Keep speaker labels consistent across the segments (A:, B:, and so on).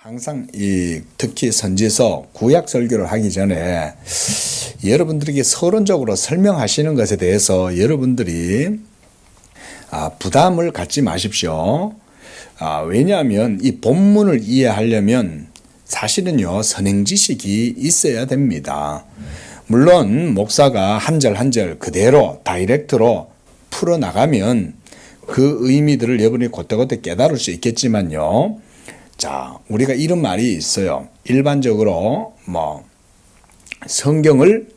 A: 항상 특히 선지서 구약 설교를 하기 전에 여러분들에게 서론적으로 설명하시는 것에 대해서 여러분들이 부담을 갖지 마십시오. 왜냐하면 이 본문을 이해하려면 사실은요, 선행 지식이 있어야 됩니다. 물론 목사가 한 절 한 절 그대로 다이렉트로 풀어나가면 그 의미들을 여러분이 곧대곧대 깨달을 수 있겠지만요. 자, 우리가 이런 말이 있어요. 일반적으로 성경을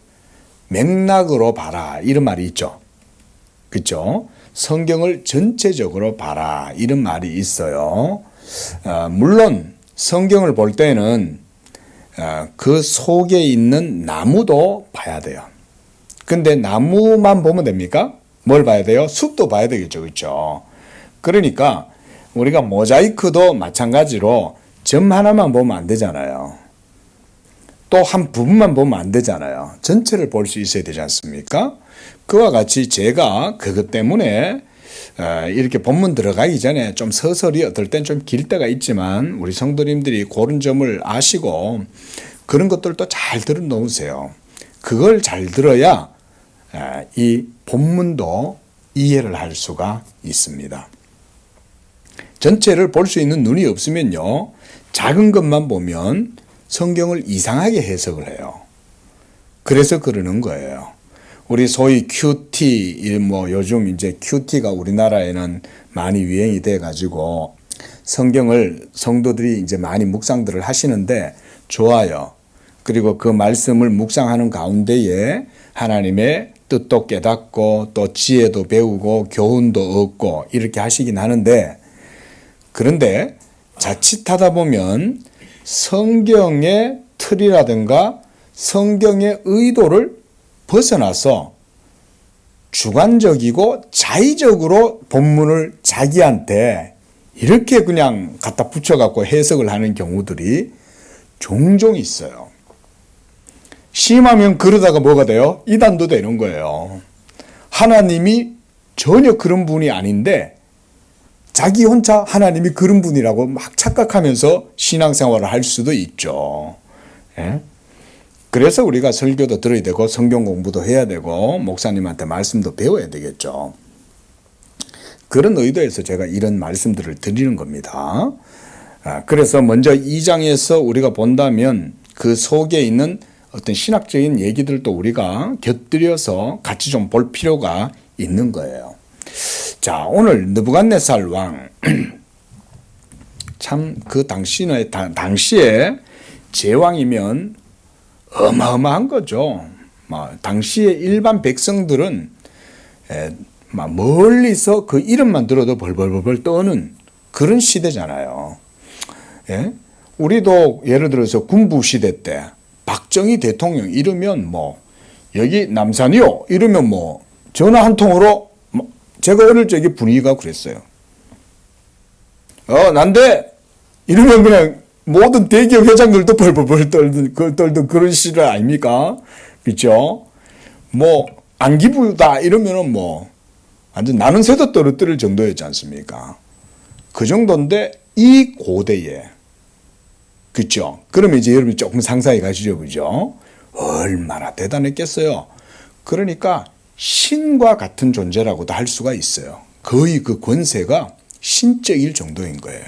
A: 맥락으로 봐라 이런 말이 있죠. 그렇죠? 성경을 전체적으로 봐라 이런 말이 있어요. 물론 성경을 볼 때는 그 속에 있는 나무도 봐야 돼요. 근데 나무만 보면 됩니까? 뭘 봐야 돼요? 숲도 봐야 되겠죠. 그렇죠? 그러니까 우리가 모자이크도 마찬가지로 점 하나만 보면 안 되잖아요. 또 한 부분만 보면 안 되잖아요. 전체를 볼 수 있어야 되지 않습니까? 그와 같이 제가 그것 때문에 이렇게 본문 들어가기 전에 좀 서서히 어떨 땐 좀 길 때가 있지만 우리 성도님들이 그런 점을 아시고 그런 것들도 잘 들어 놓으세요. 그걸 잘 들어야 이 본문도 이해를 할 수가 있습니다. 전체를 볼 수 있는 눈이 없으면요, 작은 것만 보면 성경을 이상하게 해석을 해요. 그래서 그러는 거예요. 우리 소위 큐티, 요즘 이제 큐티가 우리나라에는 많이 유행이 돼가지고 성경을 성도들이 이제 많이 묵상들을 하시는데 좋아요. 그리고 그 말씀을 묵상하는 가운데에 하나님의 뜻도 깨닫고 또 지혜도 배우고 교훈도 얻고 이렇게 하시긴 하는데, 그런데 자칫하다 보면 성경의 틀이라든가 성경의 의도를 벗어나서 주관적이고 자의적으로 본문을 자기한테 이렇게 그냥 갖다 붙여갖고 해석을 하는 경우들이 종종 있어요. 심하면 그러다가 뭐가 돼요? 이단도 되는 거예요. 하나님이 전혀 그런 분이 아닌데 자기 혼자 하나님이 그런 분이라고 막 착각하면서 신앙생활을 할 수도 있죠. 예? 그래서 우리가 설교도 들어야 되고 성경 공부도 해야 되고 목사님한테 말씀도 배워야 되겠죠. 그런 의도에서 제가 이런 말씀들을 드리는 겁니다. 그래서 먼저 2장에서 우리가 본다면 그 속에 있는 어떤 신학적인 얘기들도 우리가 곁들여서 같이 좀 볼 필요가 있는 거예요. 자, 오늘 느부갓네살 왕, 참 그 당시에 제왕이면 어마어마한 거죠. 당시에 일반 백성들은 멀리서 그 이름만 들어도 벌벌벌 떠는 그런 시대잖아요. 예? 우리도 예를 들어서 군부 시대 때 박정희 대통령 이러면 여기 남산이요 이러면 전화 한 통으로 제가 어릴 적에 분위기가 그랬어요. 난데 이러면 그냥 모든 대기업 회장들도 벌벌벌 떨던 그런 시절 아닙니까? 그렇죠? 안기부다 이러면은 완전 나는 새도 떨어뜨릴 정도였지 않습니까? 그 정도인데 이 고대에, 그렇죠? 그러면 이제 여러분이 조금 상상해 가시죠, 그죠? 얼마나 대단했겠어요. 그러니까 신과 같은 존재라고도 할 수가 있어요. 거의 그 권세가 신적일 정도인 거예요.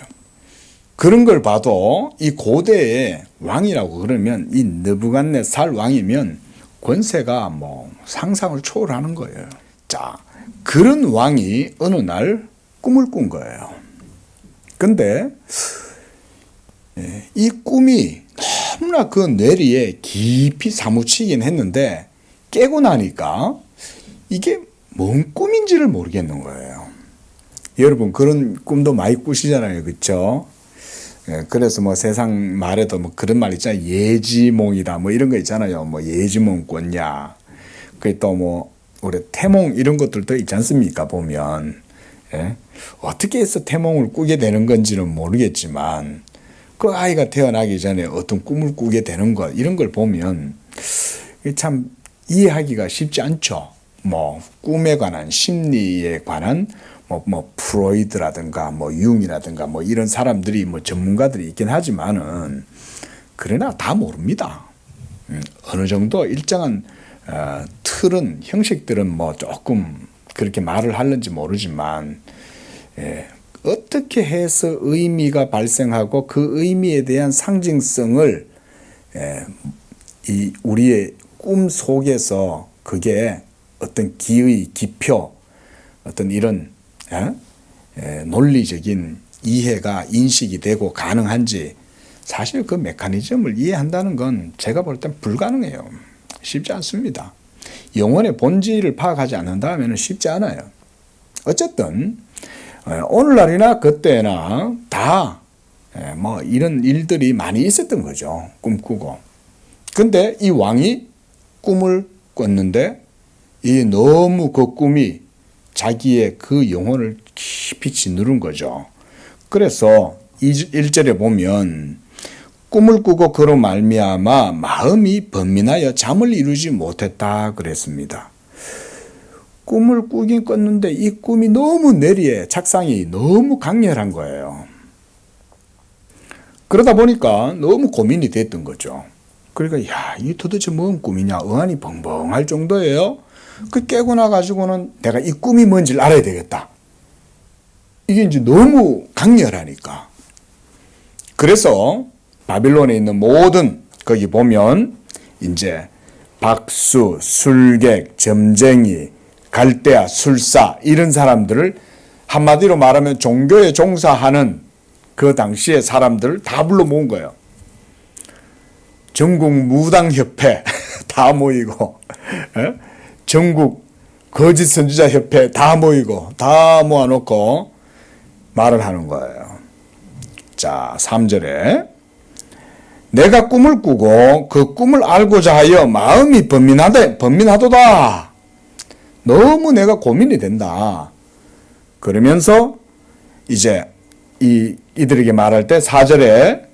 A: 그런 걸 봐도 이 고대의 왕이라고 그러면 이 느부갓네살 왕이면 권세가 상상을 초월하는 거예요. 자, 그런 왕이 어느 날 꿈을 꾼 거예요. 근데 이 꿈이 너무나 그 뇌리에 깊이 사무치긴 했는데 깨고 나니까 이게 뭔 꿈인지를 모르겠는 거예요. 여러분 그런 꿈도 많이 꾸시잖아요. 그렇죠? 그래서 세상 말에도 그런 말 있잖아요. 예지몽이다 이런 거 있잖아요. 예지몽 꿨냐. 그 또 우리 태몽 이런 것들도 있지 않습니까? 보면 어떻게 해서 태몽을 꾸게 되는 건지는 모르겠지만 그 아이가 태어나기 전에 어떤 꿈을 꾸게 되는 것 이런 걸 보면 참 이해하기가 쉽지 않죠. 꿈에 관한 심리에 관한 프로이드라든가 융이라든가 이런 사람들이 전문가들이 있긴 하지만은 그러나 다 모릅니다. 어느 정도 일정한 틀은 형식들은 조금 그렇게 말을 하는지 모르지만 어떻게 해서 의미가 발생하고 그 의미에 대한 상징성을 이 우리의 꿈 속에서 그게 어떤 기의 기표 어떤 이런 논리적인 이해가 인식이 되고 가능한지 사실 그 메커니즘을 이해한다는 건 제가 볼 땐 불가능해요. 쉽지 않습니다. 영혼의 본질을 파악하지 않는다면 쉽지 않아요. 어쨌든 오늘날이나 그때나 다 이런 일들이 많이 있었던 거죠. 꿈꾸고. 근데 이 왕이 꿈을 꿨는데 이 너무 그 꿈이 자기의 그 영혼을 깊이 짓누른 거죠. 그래서 1절에 보면 꿈을 꾸고 그로 말미암아 마음이 번민하여 잠을 이루지 못했다 그랬습니다. 꿈을 꾸긴 꿨는데 이 꿈이 너무 내리에 착상이 너무 강렬한 거예요. 그러다 보니까 너무 고민이 됐던 거죠. 그러니까 이 도대체 뭔 꿈이냐 의안이 벙벙할 정도예요. 그 깨고 나가지고는 내가 이 꿈이 뭔지를 알아야 되겠다. 이게 이제 너무 강렬하니까. 그래서 바빌론에 있는 모든 거기 보면 이제 박수, 술객, 점쟁이, 갈대아, 술사 이런 사람들을 한마디로 말하면 종교에 종사하는 그 당시의 사람들을 다 불러 모은 거예요. 전국 무당협회 다 모이고 전국 거짓 선지자협회 다 모이고 다 모아놓고 말을 하는 거예요. 자, 3절에 내가 꿈을 꾸고 그 꿈을 알고자 하여 마음이 번민하도다. 너무 내가 고민이 된다. 그러면서 이제 이들에게 말할 때 4절에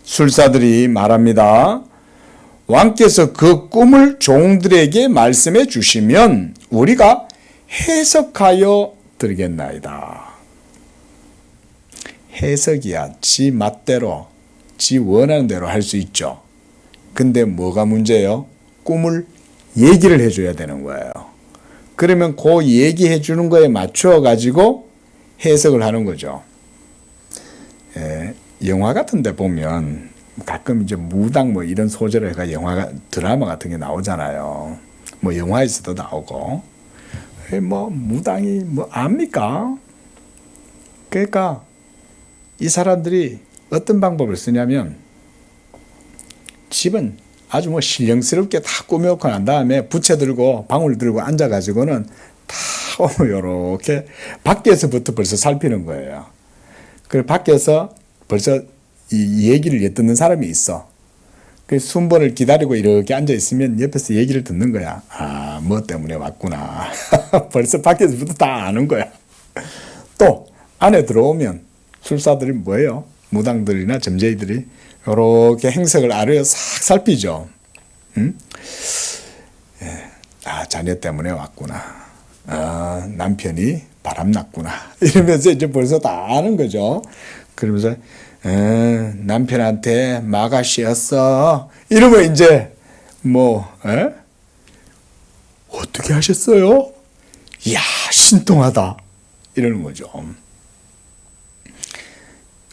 A: 술사들이 말합니다. 왕께서 그 꿈을 종들에게 말씀해 주시면 우리가 해석하여 드리겠나이다. 해석이야 지 맛대로 지 원하는 대로 할 수 있죠. 근데 뭐가 문제예요? 꿈을 얘기를 해줘야 되는 거예요. 그러면 그 얘기해 주는 거에 맞춰 가지고 해석을 하는 거죠. 영화 같은 데 보면 가끔 이제 무당 이런 소재로 해가 드라마 같은 게 나오잖아요. 영화에서도 나오고. 무당이 압니까? 그러니까 이 사람들이 어떤 방법을 쓰냐면 집은 아주 신령스럽게 다 꾸며놓고 난 다음에 부채 들고 방울 들고 앉아가지고는 다 이렇게 밖에서부터 벌써 살피는 거예요. 그리고 밖에서 벌써 이 얘기를 듣는 사람이 있어. 그 순번을 기다리고 이렇게 앉아 있으면 옆에서 얘기를 듣는 거야. 뭐 때문에 왔구나. 벌써 밖에서부터 다 아는 거야. 또 안에 들어오면 술사들이 뭐예요? 무당들이나 점쟁이들이 이렇게 행색을 아래에 싹 살피죠. 응? 자녀 때문에 왔구나. 남편이 바람났구나. 이러면서 이제 벌써 다 아는 거죠. 그러면서 남편한테 마가 씌었어. 이러면 이제 어떻게 하셨어요? 이야, 신통하다. 이러는 거죠.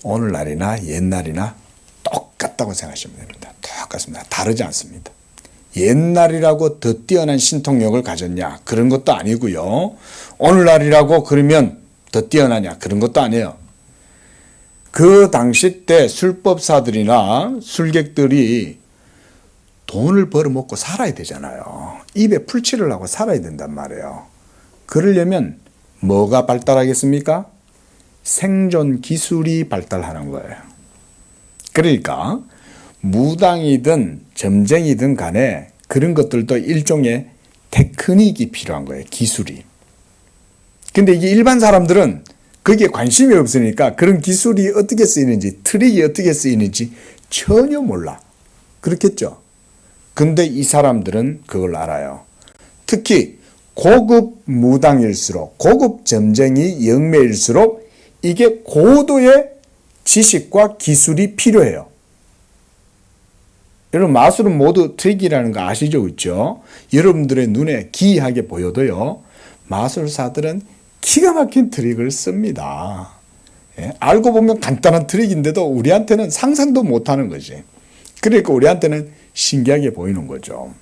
A: 오늘날이나 옛날이나 똑같다고 생각하시면 됩니다. 똑같습니다. 다르지 않습니다. 옛날이라고 더 뛰어난 신통력을 가졌냐? 그런 것도 아니고요. 오늘날이라고 그러면 더 뛰어나냐? 그런 것도 아니에요. 그 당시 때 술법사들이나 술객들이 돈을 벌어먹고 살아야 되잖아요. 입에 풀칠을 하고 살아야 된단 말이에요. 그러려면 뭐가 발달하겠습니까? 생존 기술이 발달하는 거예요. 그러니까 무당이든 점쟁이든 간에 그런 것들도 일종의 테크닉이 필요한 거예요. 기술이. 근데 이게 일반 사람들은 거기에 관심이 없으니까 그런 기술이 어떻게 쓰이는지, 트릭이 어떻게 쓰이는지 전혀 몰라. 그렇겠죠? 근데 이 사람들은 그걸 알아요. 특히 고급 무당일수록, 고급 점쟁이 영매일수록 이게 고도의 지식과 기술이 필요해요. 여러분, 마술은 모두 트릭이라는 거 아시죠? 그렇죠? 여러분들의 눈에 기이하게 보여도요, 마술사들은 기가 막힌 트릭을 씁니다. 예? 알고 보면 간단한 트릭인데도 우리한테는 상상도 못하는 거지. 그러니까 우리한테는 신기하게 보이는 거죠.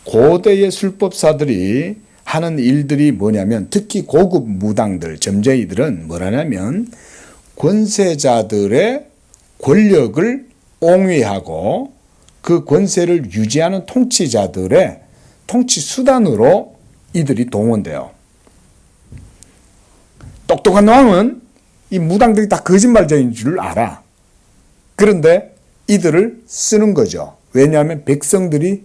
A: 고대의 술법사들이 하는 일들이 뭐냐면, 특히 고급 무당들, 점쟁이들은 뭐라냐면 권세자들의 권력을 옹위하고 그 권세를 유지하는 통치자들의 통치 수단으로 이들이 동원돼요. 똑똑한 왕은 이 무당들이 다 거짓말쟁이인 줄 알아. 그런데 이들을 쓰는 거죠. 왜냐하면 백성들이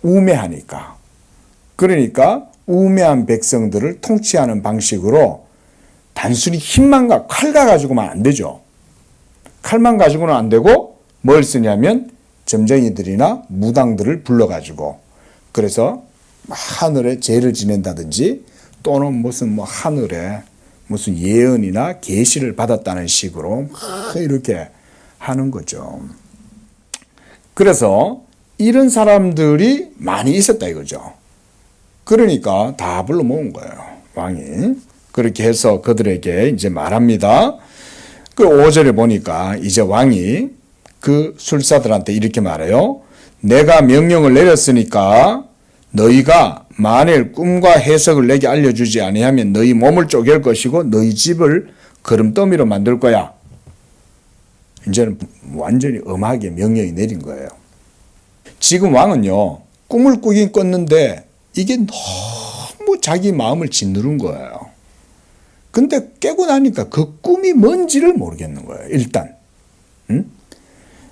A: 우매하니까. 그러니까 우매한 백성들을 통치하는 방식으로 단순히 힘만 칼 가지고만 안 되죠. 칼만 가지고는 안 되고 뭘 쓰냐면 점쟁이들이나 무당들을 불러가지고, 그래서 하늘에 제를 지낸다든지 또는 무슨 하늘에 무슨 예언이나 계시를 받았다는 식으로 막 이렇게 하는 거죠. 그래서 이런 사람들이 많이 있었다 이거죠. 그러니까 다 불러 모은 거예요, 왕이. 그렇게 해서 그들에게 이제 말합니다. 그 5절에 보니까 이제 왕이 그 술사들한테 이렇게 말해요. 내가 명령을 내렸으니까 너희가 만일 꿈과 해석을 내게 알려주지 아니하면 너희 몸을 쪼갤 것이고 너희 집을 거름더미로 만들 거야. 이제는 완전히 엄하게 명령이 내린 거예요. 지금 왕은요, 꿈을 꾸긴 꿨는데 이게 너무 자기 마음을 짓누른 거예요. 근데 깨고 나니까 그 꿈이 뭔지를 모르겠는 거예요, 일단.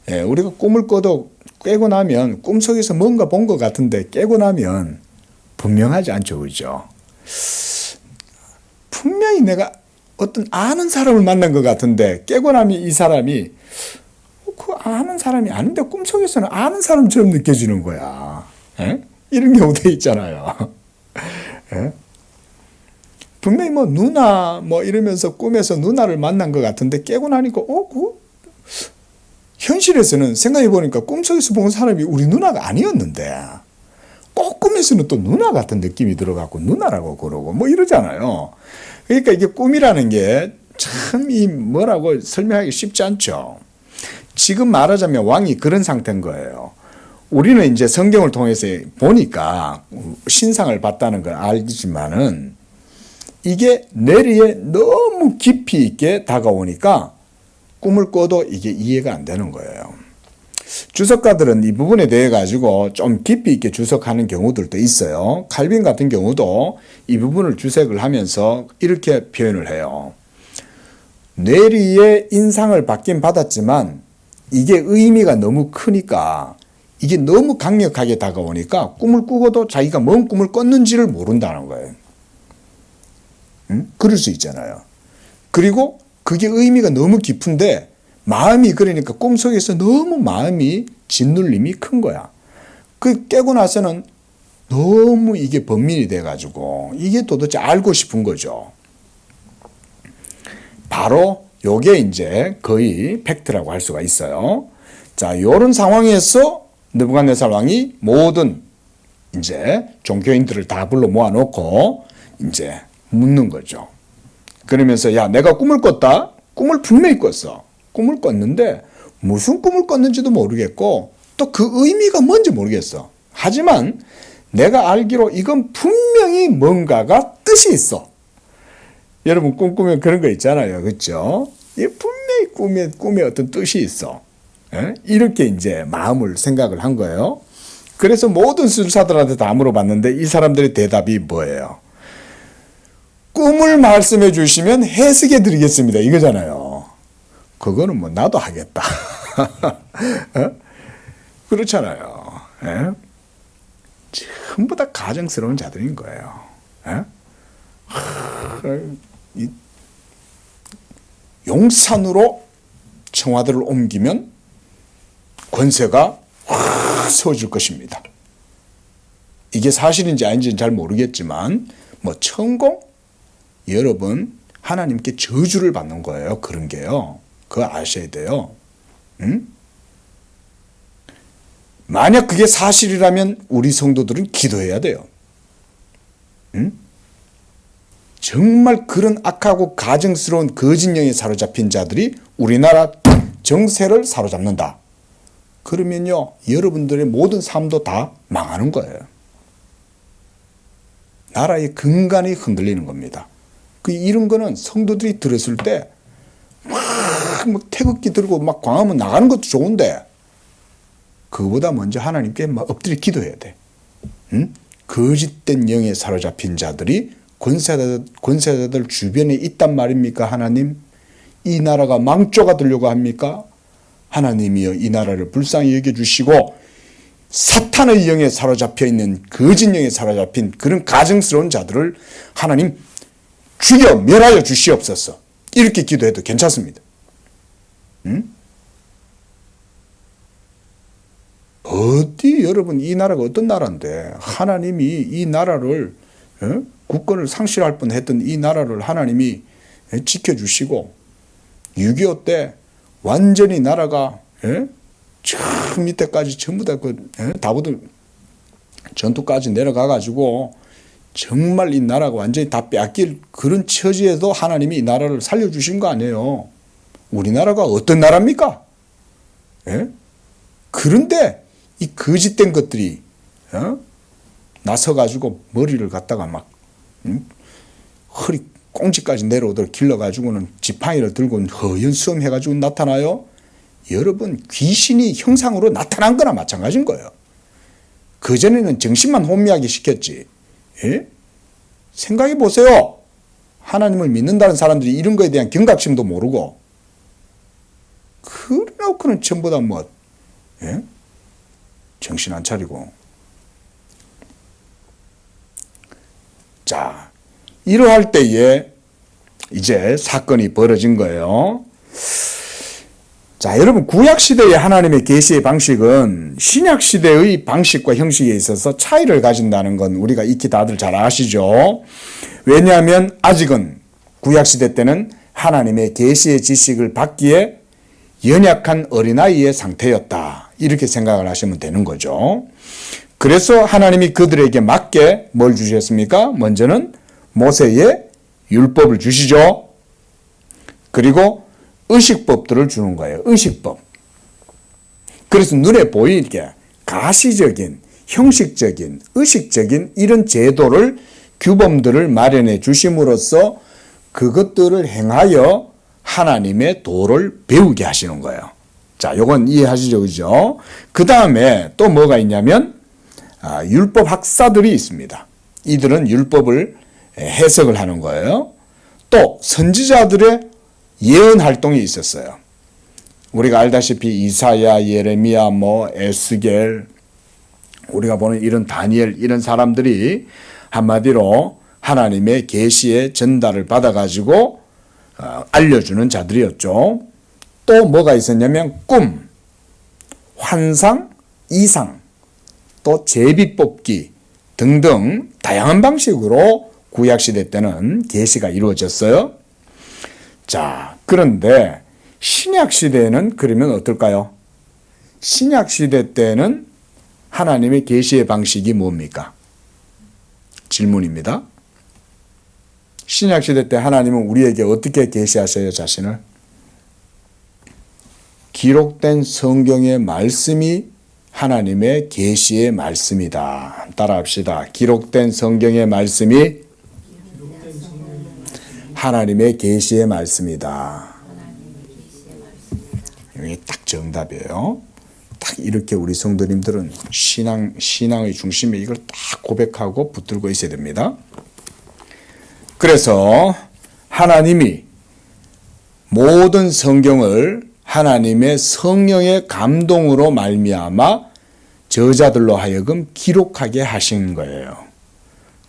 A: 예, 우리가 꿈을 꿔도 깨고 나면 꿈속에서 뭔가 본 것 같은데 깨고 나면 분명하지 않죠, 그죠? 분명히 내가 어떤 아는 사람을 만난 것 같은데 깨고 나면 이 사람이 그 아는 사람이 아닌데 꿈속에서는 아는 사람처럼 느껴지는 거야. 예? 이런 경우도 있잖아요. 예? 분명히 누나 이러면서 꿈에서 누나를 만난 것 같은데 깨고 나니까 현실에서는 생각해 보니까 꿈속에서 본 사람이 우리 누나가 아니었는데 꼭 꿈에서는 또 누나 같은 느낌이 들어갖고 누나라고 그러고 이러잖아요. 그러니까 이게 꿈이라는 게 참 뭐라고 설명하기 쉽지 않죠. 지금 말하자면 왕이 그런 상태인 거예요. 우리는 이제 성경을 통해서 보니까 신상을 봤다는 걸 알지만은 이게 뇌리에 너무 깊이 있게 다가오니까 꿈을 꿔도 이게 이해가 안 되는 거예요. 주석가들은 이 부분에 대해 가지고 좀 깊이 있게 주석하는 경우들도 있어요. 칼빈 같은 경우도 이 부분을 주석을 하면서 이렇게 표현을 해요. 뇌리의 인상을 받긴 받았지만 이게 의미가 너무 크니까, 이게 너무 강력하게 다가오니까 꿈을 꾸고도 자기가 뭔 꿈을 꿨는지를 모른다는 거예요. 그럴 수 있잖아요. 그리고 그게 의미가 너무 깊은데 마음이, 그러니까 꿈속에서 너무 마음이 짓눌림이 큰 거야. 그 깨고 나서는 너무 이게 번민이 돼가지고 이게 도대체 알고 싶은 거죠. 바로 요게 이제 거의 팩트라고 할 수가 있어요. 자, 요런 상황에서 느부갓네살 왕이 모든 이제 종교인들을 다 불러 모아놓고 이제 묻는 거죠. 그러면서 야, 내가 꿈을 꿨다. 꿈을 분명히 꿨어. 꿈을 꿨는데 무슨 꿈을 꿨는지도 모르겠고 또 그 의미가 뭔지 모르겠어. 하지만 내가 알기로 이건 분명히 뭔가가 뜻이 있어. 여러분 꿈 꾸면 그런 거 있잖아요. 그렇죠? 분명히 꿈에 어떤 뜻이 있어. 예? 이렇게 이제 마음을 생각을 한 거예요. 그래서 모든 술사들한테 다 물어봤는데 이 사람들의 대답이 뭐예요? 꿈을 말씀해 주시면 해석해 드리겠습니다. 이거잖아요. 그거는 나도 하겠다. 어? 그렇잖아요. 예? 전부 다 가정스러운 자들인 거예요. 예? 용산으로 청와대를 옮기면 권세가 확 세워질 것입니다. 이게 사실인지 아닌지는 잘 모르겠지만 뭐 천공? 여러분 하나님께 저주를 받는 거예요. 그런 게요. 그거 아셔야 돼요. 응? 만약 그게 사실이라면 우리 성도들은 기도해야 돼요. 응? 정말 그런 악하고 가증스러운 거짓 영에 사로잡힌 자들이 우리나라 정세를 사로잡는다. 그러면요, 여러분들의 모든 삶도 다 망하는 거예요. 나라의 근간이 흔들리는 겁니다. 이런 거는 성도들이 들었을 때 막 태극기 들고 막 광화문 나가는 것도 좋은데 그거보다 먼저 하나님께 막 엎드려 기도해야 돼. 응? 거짓된 영에 사로잡힌 자들이 권세자들 주변에 있단 말입니까? 하나님, 이 나라가 망조가 되려고 합니까? 하나님이여 이 나라를 불쌍히 여겨주시고 사탄의 영에 사로잡혀 있는 거짓 영에 사로잡힌 그런 가증스러운 자들을 하나님 죽여 멸하여 주시옵소서. 이렇게 기도해도 괜찮습니다. 응? 어디 여러분 이 나라가 어떤 나라인데 하나님이 이 나라를 국권을 상실할 뻔했던 이 나라를 하나님이 지켜주시고 6.25 때 완전히 나라가 저 밑에까지 전부 다 다보드 전투까지 내려가가지고 정말 이 나라가 완전히 다 뺏길 그런 처지에도 하나님이 이 나라를 살려주신 거 아니에요. 우리나라가 어떤 나라입니까? 그런데 이 거짓된 것들이 나서가지고 머리를 갖다가 막 허리 꽁지까지 내려오도록 길러가지고는 지팡이를 들고 허연수험 해가지고 나타나요. 여러분 귀신이 형상으로 나타난 거나 마찬가지인 거예요. 그전에는 정신만 혼미하게 시켰지. 예? 생각해 보세요. 하나님을 믿는다는 사람들이 이런 거에 대한 경각심도 모르고 그래놓고는 전부 다 뭐 정신 안 차리고. 자, 이러할 때에 이제 사건이 벌어진 거예요. 자, 여러분 구약시대의 하나님의 계시의 방식은 신약시대의 방식과 형식에 있어서 차이를 가진다는 건 우리가 익히 다들 잘 아시죠. 왜냐하면 아직은 구약시대 때는 하나님의 계시의 지식을 받기에 연약한 어린아이의 상태였다. 이렇게 생각을 하시면 되는 거죠. 그래서 하나님이 그들에게 맞게 뭘 주셨습니까? 먼저는 모세의 율법을 주시죠. 그리고 의식법들을 주는 거예요. 의식법. 그래서 눈에 보이게 가시적인, 형식적인, 의식적인 이런 제도를 규범들을 마련해 주심으로써 그것들을 행하여 하나님의 도를 배우게 하시는 거예요. 자, 요건 이해하시죠? 그죠? 그 다음에 또 뭐가 있냐면 율법 학사들이 있습니다. 이들은 율법을 해석을 하는 거예요. 또 선지자들의 예언 활동이 있었어요. 우리가 알다시피 이사야, 예레미야, 에스겔, 우리가 보는 이런 다니엘 이런 사람들이 한마디로 하나님의 계시의 전달을 받아가지고 알려주는 자들이었죠. 또 뭐가 있었냐면 꿈, 환상, 이상, 또 제비 뽑기 등등 다양한 방식으로 구약시대 때는 계시가 이루어졌어요. 자, 그런데 신약시대에는 그러면 어떨까요? 신약시대 때는 하나님의 계시의 방식이 뭡니까? 질문입니다. 신약시대 때 하나님은 우리에게 어떻게 계시하셔요, 자신을? 기록된 성경의 말씀이 하나님의 계시의 말씀이다. 따라합시다. 기록된 성경의 말씀이 하나님의 계시의 말씀이다. 이게 딱 정답이에요. 딱 이렇게 우리 성도님들은 신앙의 중심에 이걸 딱 고백하고 붙들고 있어야 됩니다. 그래서 하나님이 모든 성경을 하나님의 성령의 감동으로 말미암아 저자들로 하여금 기록하게 하신 거예요.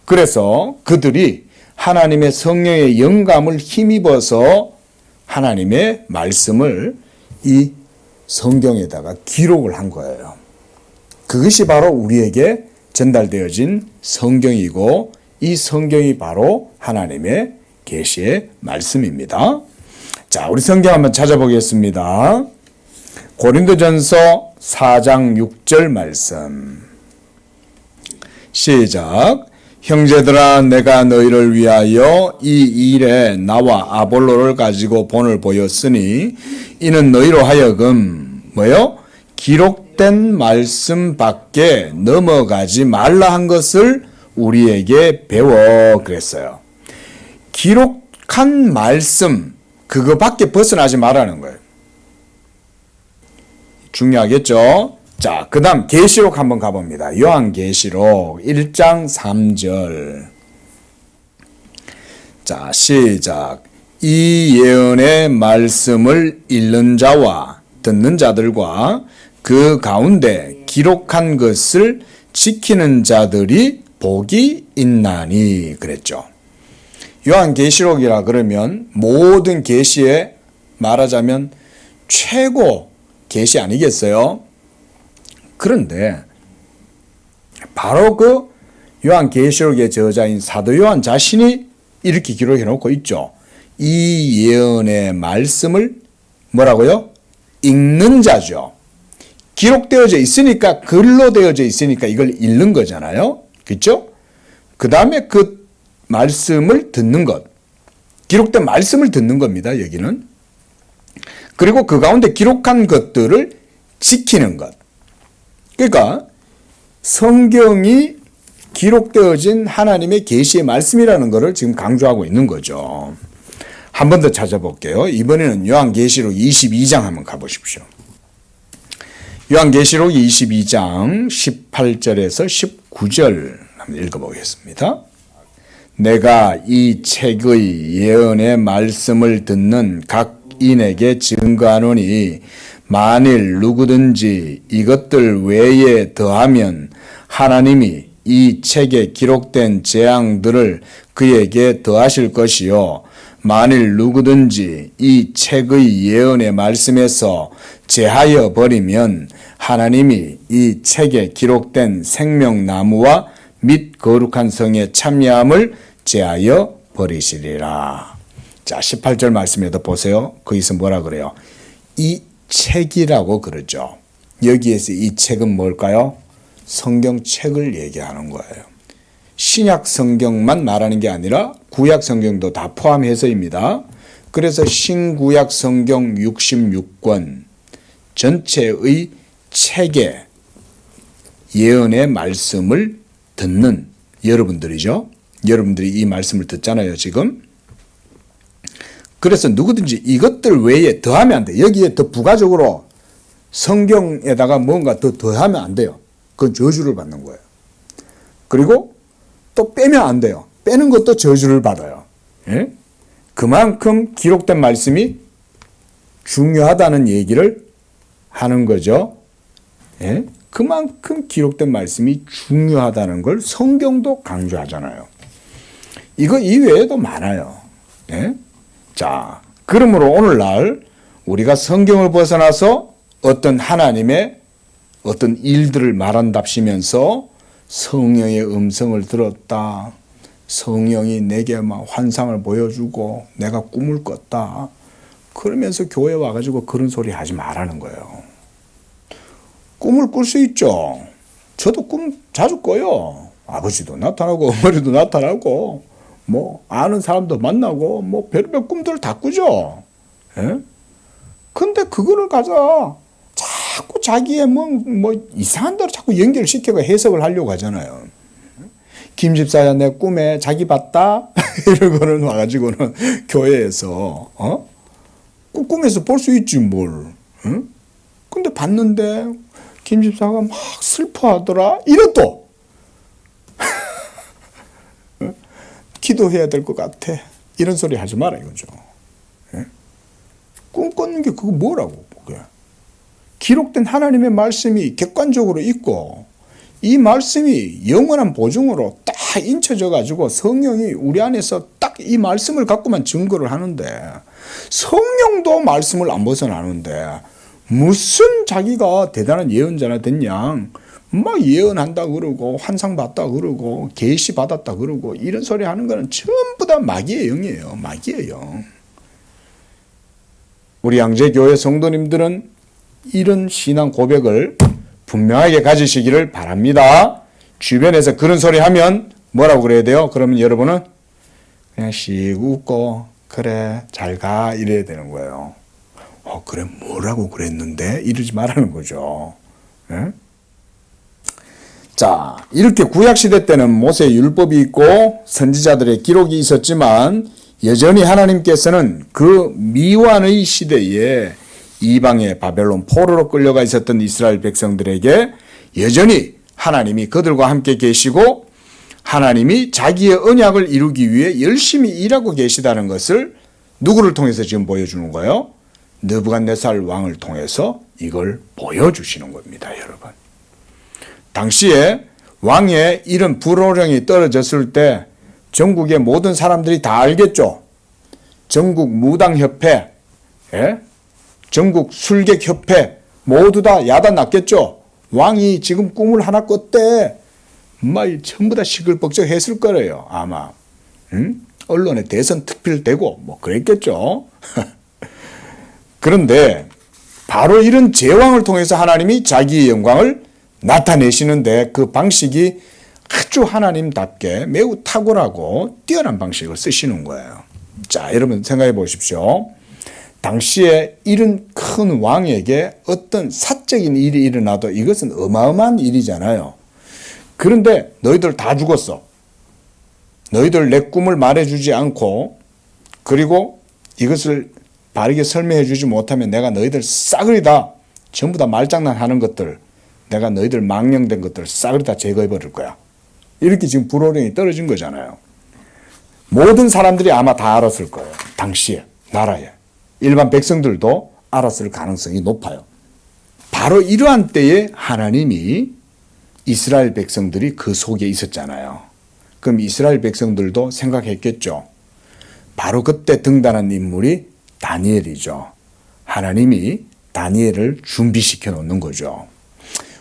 A: 그래서 그들이 하나님의 성령의 영감을 힘입어서 하나님의 말씀을 이 성경에다가 기록을 한 거예요. 그것이 바로 우리에게 전달되어진 성경이고 이 성경이 바로 하나님의 계시의 말씀입니다. 자, 우리 성경 한번 찾아보겠습니다. 고린도전서 4장 6절 말씀. 시작. 형제들아, 내가 너희를 위하여 이 일에 나와 아볼로를 가지고 본을 보였으니 이는 너희로 하여금 뭐요? 기록된 말씀 밖에 넘어가지 말라 한 것을 우리에게 배워 그랬어요. 기록한 말씀 그거밖에 벗어나지 말라는 거예요. 중요하겠죠? 자, 그 다음 계시록 한번 가봅니다. 요한계시록 1장 3절. 자, 시작. 이 예언의 말씀을 읽는 자와 듣는 자들과 그 가운데 기록한 것을 지키는 자들이 복이 있나니 그랬죠. 요한계시록이라 그러면 모든 계시에 말하자면 최고 계시 아니겠어요? 그런데 바로 그 요한계시록의 저자인 사도 요한 자신이 이렇게 기록해 놓고 있죠. 이 예언의 말씀을 뭐라고요? 읽는 자죠. 기록되어져 있으니까, 글로 되어져 있으니까 이걸 읽는 거잖아요. 그렇죠? 그 다음에 그 말씀을 듣는 것. 기록된 말씀을 듣는 겁니다. 여기는. 그리고 그 가운데 기록한 것들을 지키는 것. 그러니까 성경이 기록되어진 하나님의 계시의 말씀이라는 것을 지금 강조하고 있는 거죠. 한 번 더 찾아볼게요. 이번에는 요한계시록 22장 한번 가보십시오. 요한계시록 22장 18절에서 19절 한번 읽어보겠습니다. 내가 이 책의 예언의 말씀을 듣는 각 인에게 증거하노니 만일 누구든지 이것들 외에 더하면 하나님이 이 책에 기록된 재앙들을 그에게 더하실 것이요 만일 누구든지 이 책의 예언의 말씀에서 제하여 버리면 하나님이 이 책에 기록된 생명나무와 및 거룩한 성의 참여함을 제하여 버리시리라. 자, 18절 말씀에도 보세요. 거기서 뭐라 그래요? 이 책이라고 그러죠. 여기에서 이 책은 뭘까요? 성경책을 얘기하는 거예요. 신약 성경만 말하는 게 아니라 구약 성경도 다 포함해서입니다. 그래서 신구약 성경 66권 전체의 책의 예언의 말씀을 듣는 여러분들이죠. 여러분들이 이 말씀을 듣잖아요, 지금. 그래서 누구든지 이것들 외에 더하면 안 돼. 여기에 더 부가적으로 성경에다가 뭔가 더 더하면 안 돼요. 그건 저주를 받는 거예요. 그리고 또 빼면 안 돼요. 빼는 것도 저주를 받아요. 예? 그만큼 기록된 말씀이 중요하다는 얘기를 하는 거죠. 예? 그만큼 기록된 말씀이 중요하다는 걸 성경도 강조하잖아요. 이거 이외에도 많아요. 예? 자, 그러므로 오늘날 우리가 성경을 벗어나서 어떤 하나님의 어떤 일들을 말한답시면서 성령의 음성을 들었다. 성령이 내게 막 환상을 보여주고 내가 꿈을 꿨다. 그러면서 교회 와가지고 그런 소리 하지 말라는 거예요. 꿈을 꿀 수 있죠. 저도 꿈 자주 꿔요. 아버지도 나타나고 어머니도 나타나고 뭐 아는 사람도 만나고 뭐 별별 꿈들을 다 꾸죠. 예? 근데 그거를 가져 자꾸 자기의 뭐 이상한 대로 자꾸 연결시켜가 해석을 하려고 하잖아요. 김 집사야 내 꿈에 자기 봤다 이런 거는 와가지고는 교회에서 꿈에서 볼 수 있지 뭘. 근데 봤는데 김 집사가 막 슬퍼하더라 이래도 기도해야 될 것 같아 이런 소리 하지 마라 이거죠. 꿈 꿨는 게 그거 뭐라고 그게. 기록된 하나님의 말씀이 객관적으로 있고 이 말씀이 영원한 보증으로 딱 인쳐져 가지고 성령이 우리 안에서 딱 이 말씀을 갖고만 증거를 하는데 성령도 말씀을 안 벗어나는데 무슨 자기가 대단한 예언자나 됐냐 막 예언한다 그러고 환상 봤다 그러고 계시 받았다 그러고 이런 소리 하는 거는 전부 다 마귀의 영이에요. 마귀의 영. 우리 양재교회 성도님들은 이런 신앙 고백을 분명하게 가지시기를 바랍니다. 주변에서 그런 소리 하면 뭐라고 그래야 돼요? 그러면 여러분은 그냥 씩 웃고 그래 잘 가 이래야 되는 거예요. 그래 뭐라고 그랬는데 이러지 말라는 거죠. 네? 자, 이렇게 구약시대 때는 모세의 율법이 있고 선지자들의 기록이 있었지만 여전히 하나님께서는 그 미완의 시대에 이방의 바벨론 포로로 끌려가 있었던 이스라엘 백성들에게 여전히 하나님이 그들과 함께 계시고 하나님이 자기의 언약을 이루기 위해 열심히 일하고 계시다는 것을 누구를 통해서 지금 보여주는 거예요? 느부갓네살 왕을 통해서 이걸 보여주시는 겁니다, 여러분. 당시에 왕의 이런 불호령이 떨어졌을 때 전국의 모든 사람들이 다 알겠죠. 전국 무당협회, 전국 술객협회 모두 다 야단 났겠죠. 왕이 지금 꿈을 하나 꿨대. 전부 다 시끌벅적했을 거예요. 아마 언론에 대선 특필되고 뭐 그랬겠죠. 그런데 바로 이런 제왕을 통해서 하나님이 자기의 영광을 나타내시는데 그 방식이 아주 하나님답게 매우 탁월하고 뛰어난 방식을 쓰시는 거예요. 자, 여러분 생각해 보십시오. 당시에 이런 큰 왕에게 어떤 사적인 일이 일어나도 이것은 어마어마한 일이잖아요. 그런데 너희들 다 죽었어. 너희들 내 꿈을 말해주지 않고 그리고 이것을 바르게 설명해 주지 못하면 내가 너희들 싸그리 다 전부 다 말장난하는 것들 내가 너희들 망령된 것들 싸그리 다 제거해 버릴 거야. 이렇게 지금 불호령이 떨어진 거잖아요. 모든 사람들이 아마 다 알았을 거예요. 당시에 나라에. 일반 백성들도 알았을 가능성이 높아요. 바로 이러한 때에 하나님이 이스라엘 백성들이 그 속에 있었잖아요. 그럼 이스라엘 백성들도 생각했겠죠. 바로 그때 등단한 인물이 다니엘이죠. 하나님이 다니엘을 준비시켜 놓는 거죠.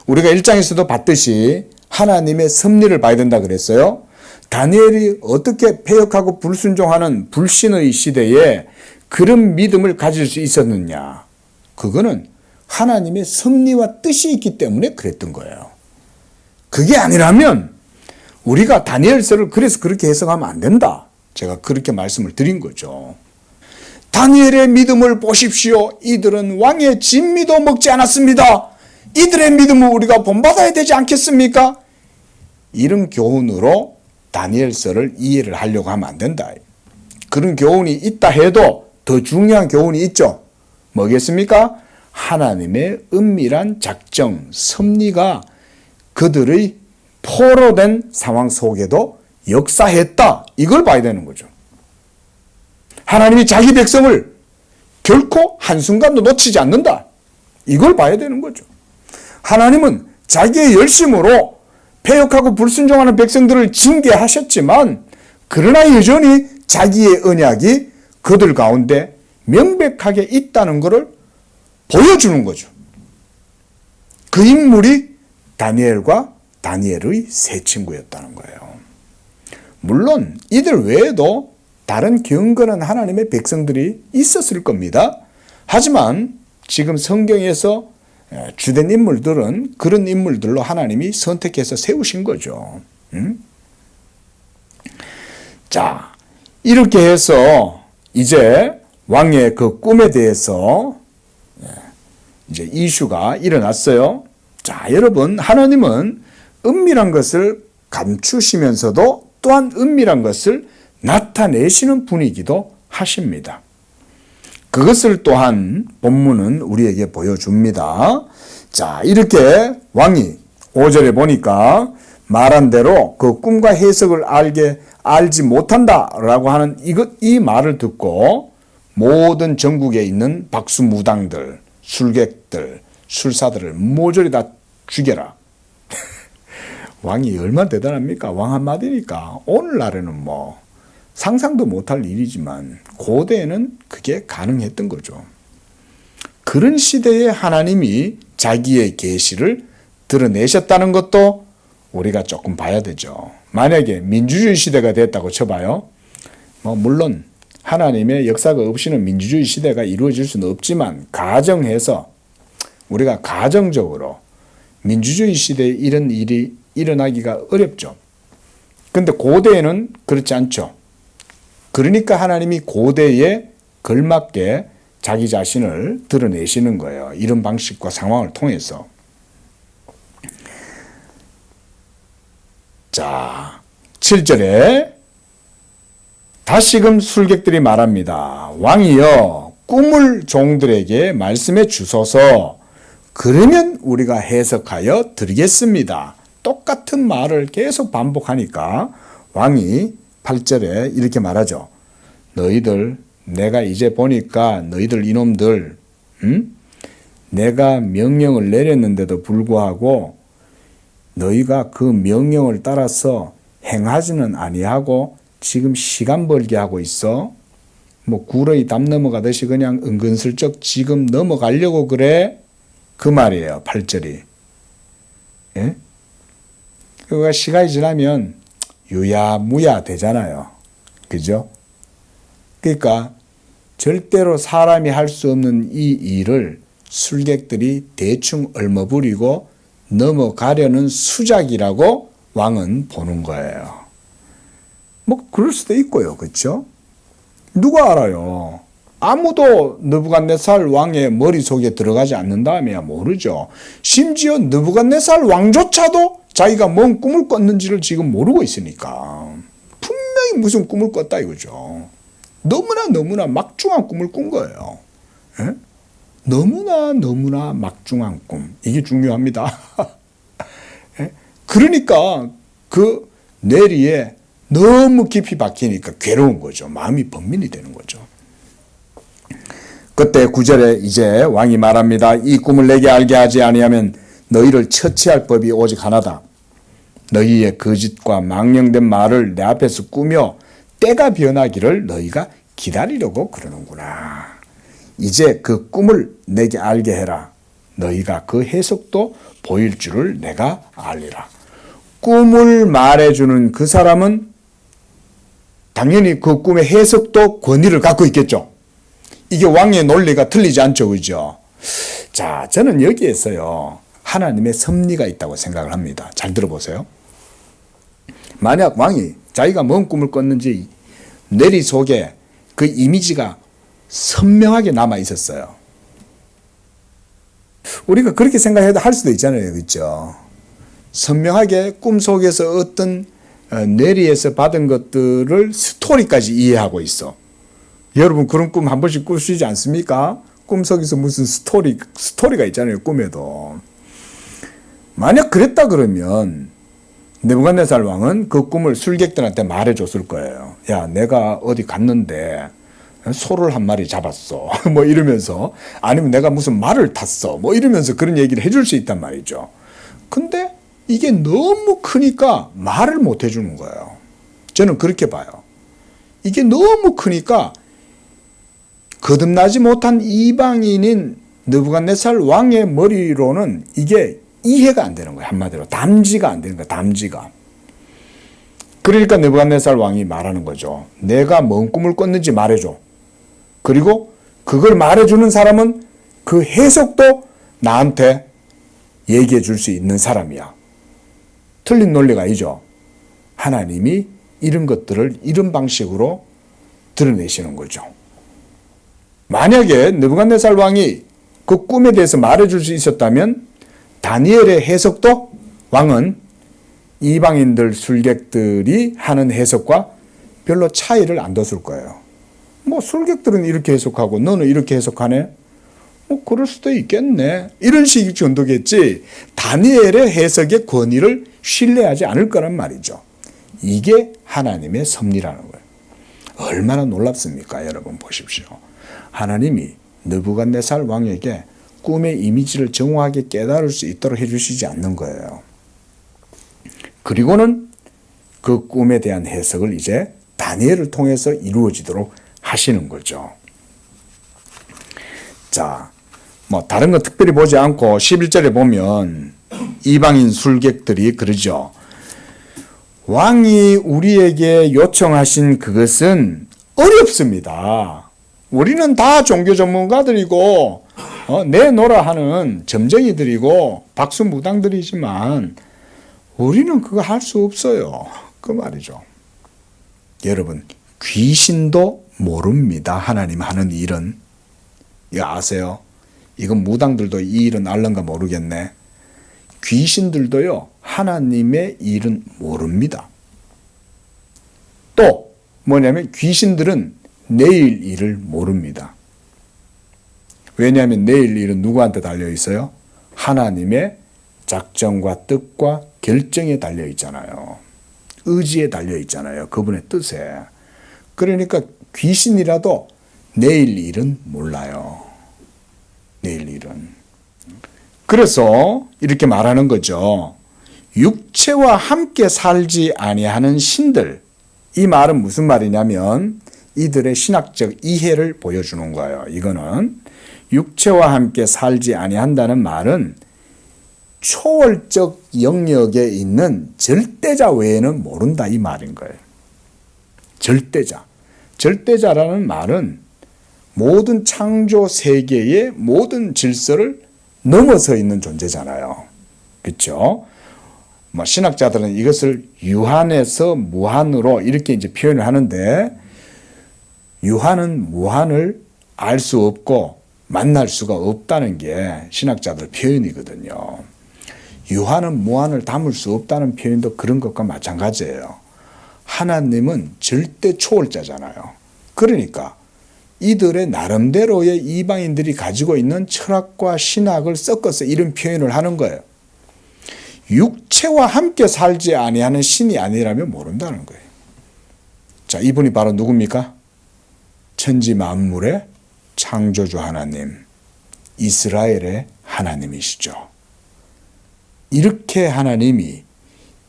A: 우리가 1장에서도 봤듯이 하나님의 섭리를 봐야 된다 그랬어요. 다니엘이 어떻게 패역하고 불순종하는 불신의 시대에 그런 믿음을 가질 수 있었느냐. 그거는 하나님의 섭리와 뜻이 있기 때문에 그랬던 거예요. 그게 아니라면 우리가 다니엘서를 그래서 그렇게 해석하면 안 된다. 제가 그렇게 말씀을 드린 거죠. 다니엘의 믿음을 보십시오. 이들은 왕의 진미도 먹지 않았습니다. 이들의 믿음을 우리가 본받아야 되지 않겠습니까? 이런 교훈으로 다니엘서를 이해를 하려고 하면 안 된다. 그런 교훈이 있다 해도 더 중요한 교훈이 있죠. 뭐겠습니까? 하나님의 은밀한 작정, 섭리가 그들의 포로된 상황 속에도 역사했다. 이걸 봐야 되는 거죠. 하나님이 자기 백성을 결코 한순간도 놓치지 않는다. 이걸 봐야 되는 거죠. 하나님은 자기의 열심으로 패역하고 불순종하는 백성들을 징계하셨지만 그러나 여전히 자기의 언약이 그들 가운데 명백하게 있다는 것을 보여주는 거죠. 그 인물이 다니엘과 다니엘의 세 친구였다는 거예요. 물론 이들 외에도 다른 경건한 하나님의 백성들이 있었을 겁니다. 하지만 지금 성경에서 주된 인물들은 그런 인물들로 하나님이 선택해서 세우신 거죠. 자, 이렇게 해서 이제 왕의 그 꿈에 대해서 이제 이슈가 일어났어요. 자, 여러분, 하나님은 은밀한 것을 감추시면서도 또한 은밀한 것을 나타내시는 분이기도 하십니다. 그것을 또한 본문은 우리에게 보여줍니다. 자, 이렇게 왕이 5절에 보니까 말한 대로 그 꿈과 해석을 알지 못한다라고 하는 이 말을 듣고 모든 전국에 있는 박수무당들, 술객들, 술사들을 모조리 다 죽여라. 왕이 얼마나 대단합니까? 왕 한마디니까. 오늘날에는 뭐 상상도 못할 일이지만 고대에는 그게 가능했던 거죠. 그런 시대에 하나님이 자기의 계시를 드러내셨다는 것도 우리가 조금 봐야 되죠. 만약에 민주주의 시대가 됐다고 쳐봐요. 물론 하나님의 역사가 없이는 민주주의 시대가 이루어질 수는 없지만 가정해서 우리가 가정적으로 민주주의 시대에 이런 일이 일어나기가 어렵죠. 근데 고대에는 그렇지 않죠. 그러니까 하나님이 고대에 걸맞게 자기 자신을 드러내시는 거예요. 이런 방식과 상황을 통해서. 자, 7절에 다시금 술객들이 말합니다. 왕이여 꿈을 종들에게 말씀해 주소서. 그러면 우리가 해석하여 드리겠습니다. 똑같은 말을 계속 반복하니까 왕이 8절에 이렇게 말하죠. 너희들 내가 이제 보니까 너희들 이놈들 내가 명령을 내렸는데도 불구하고 너희가 그 명령을 따라서 행하지는 아니하고 지금 시간 벌게 하고 있어. 구러기 담 넘어가듯이 그냥 은근슬쩍 지금 넘어가려고 그래. 그 말이에요. 8절이. 예? 그러니까 시간이 지나면 유야무야 되잖아요. 그죠? 그러니까 절대로 사람이 할 수 없는 이 일을 술객들이 대충 얼머부리고 넘어가려는 수작이라고 왕은 보는 거예요. 그럴 수도 있고요. 그렇죠? 누가 알아요? 아무도 느부갓네살 왕의 머릿속에 들어가지 않는다면 모르죠. 심지어 느부갓네살 왕조차도 자기가 뭔 꿈을 꿨는지를 지금 모르고 있으니까 분명히 무슨 꿈을 꿨다 이거죠. 너무나 막중한 꿈을 꾼 거예요. 예? 너무나 막중한 꿈. 이게 중요합니다. 예? 그러니까 그 뇌리에 너무 깊이 박히니까 괴로운 거죠. 마음이 번민이 되는 거죠. 그때 9절에 이제 왕이 말합니다. 이 꿈을 내게 알게 하지 아니하면 너희를 처치할 법이 오직 하나다. 너희의 거짓과 망령된 말을 내 앞에서 꾸며 때가 변하기를 너희가 기다리려고 그러는구나. 이제 그 꿈을 내게 알게 해라. 너희가 그 해석도 보일 줄을 내가 알리라. 꿈을 말해주는 그 사람은 당연히 그 꿈의 해석도 권위를 갖고 있겠죠. 이게 왕의 논리가 틀리지 않죠. 그죠? 자, 저는 여기에서요. 하나님의 섭리가 있다고 생각을 합니다. 잘 들어보세요. 만약 왕이 자기가 뭔 꿈을 꿨는지 뇌리 속에 그 이미지가 선명하게 남아 있었어요. 우리가 그렇게 생각해도 할 수도 있잖아요. 그렇죠? 선명하게 꿈속에서 어떤 뇌리에서 받은 것들을 스토리까지 이해하고 있어. 여러분 그런 꿈 한 번씩 꾸시지 않습니까? 꿈속에서 무슨 스토리가 있잖아요. 꿈에도. 만약 그랬다 그러면 느부갓네살 왕은 그 꿈을 술객들한테 말해줬을 거예요. 야, 내가 어디 갔는데 소를 한 마리 잡았어. 이러면서 아니면 내가 무슨 말을 탔어. 이러면서 그런 얘기를 해줄 수 있단 말이죠. 근데 이게 너무 크니까 말을 못 해주는 거예요. 저는 그렇게 봐요. 이게 너무 크니까 거듭나지 못한 이방인인 느부갓네살 왕의 머리로는 이게 이해가 안 되는 거예요. 한마디로 담지가 안 되는 거예요. 담지가. 그러니까 느부갓네살 왕이 말하는 거죠. 내가 뭔 꿈을 꿨는지 말해줘. 그리고 그걸 말해주는 사람은 그 해석도 나한테 얘기해 줄 수 있는 사람이야. 틀린 논리가 아니죠. 하나님이 이런 것들을 이런 방식으로 드러내시는 거죠. 만약에 느부갓네살 왕이 그 꿈에 대해서 말해줄 수 있었다면 다니엘의 해석도 왕은 이방인들 술객들이 하는 해석과 별로 차이를 안 뒀을 거예요. 술객들은 이렇게 해석하고 너는 이렇게 해석하네? 그럴 수도 있겠네. 이런 식이 정도겠지. 다니엘의 해석의 권위를 신뢰하지 않을 거란 말이죠. 이게 하나님의 섭리라는 거예요. 얼마나 놀랍습니까? 여러분 보십시오. 하나님이 느부갓네살 왕에게 꿈의 이미지를 정확하게 깨달을 수 있도록 해주시지 않는 거예요. 그리고는 그 꿈에 대한 해석을 이제 다니엘을 통해서 이루어지도록 하시는 거죠. 자, 다른 거 특별히 보지 않고 11절에 보면 이방인 술객들이 그러죠. 왕이 우리에게 요청하신 그것은 어렵습니다. 우리는 다 종교 전문가들이고 내노라 하는 점쟁이들이고 박수무당들이지만 우리는 그거 할 수 없어요. 그 말이죠. 여러분, 귀신도 모릅니다. 하나님 하는 일은. 이거 아세요? 이건 무당들도 이 일은 알는가 모르겠네. 귀신들도요, 하나님의 일은 모릅니다. 또 뭐냐면 귀신들은 내일 일을 모릅니다. 왜냐하면 내일 일은 누구한테 달려 있어요? 하나님의 작정과 뜻과 결정에 달려 있잖아요. 의지에 달려 있잖아요. 그분의 뜻에. 그러니까 귀신이라도 내일 일은 몰라요. 내일 일은. 그래서 이렇게 말하는 거죠. 육체와 함께 살지 아니하는 신들. 이 말은 무슨 말이냐면 이들의 신학적 이해를 보여주는 거예요. 이거는 육체와 함께 살지 아니한다는 말은 초월적 영역에 있는 절대자 외에는 모른다 이 말인 거예요. 절대자. 절대자라는 말은 모든 창조 세계의 모든 질서를 넘어서 있는 존재잖아요. 그렇죠? 뭐 신학자들은 이것을 유한에서 무한으로 이렇게 이제 표현을 하는데 유한은 무한을 알 수 없고 만날 수가 없다는 게 신학자들 표현이거든요. 유한은 무한을 담을 수 없다는 표현도 그런 것과 마찬가지예요. 하나님은 절대 초월자잖아요. 그러니까 이들의 나름대로의 이방인들이 가지고 있는 철학과 신학을 섞어서 이런 표현을 하는 거예요. 육체와 함께 살지 아니하는 신이 아니라면 모른다는 거예요. 자, 이분이 바로 누굽니까? 천지 만물의 창조주 하나님, 이스라엘의 하나님이시죠. 이렇게 하나님이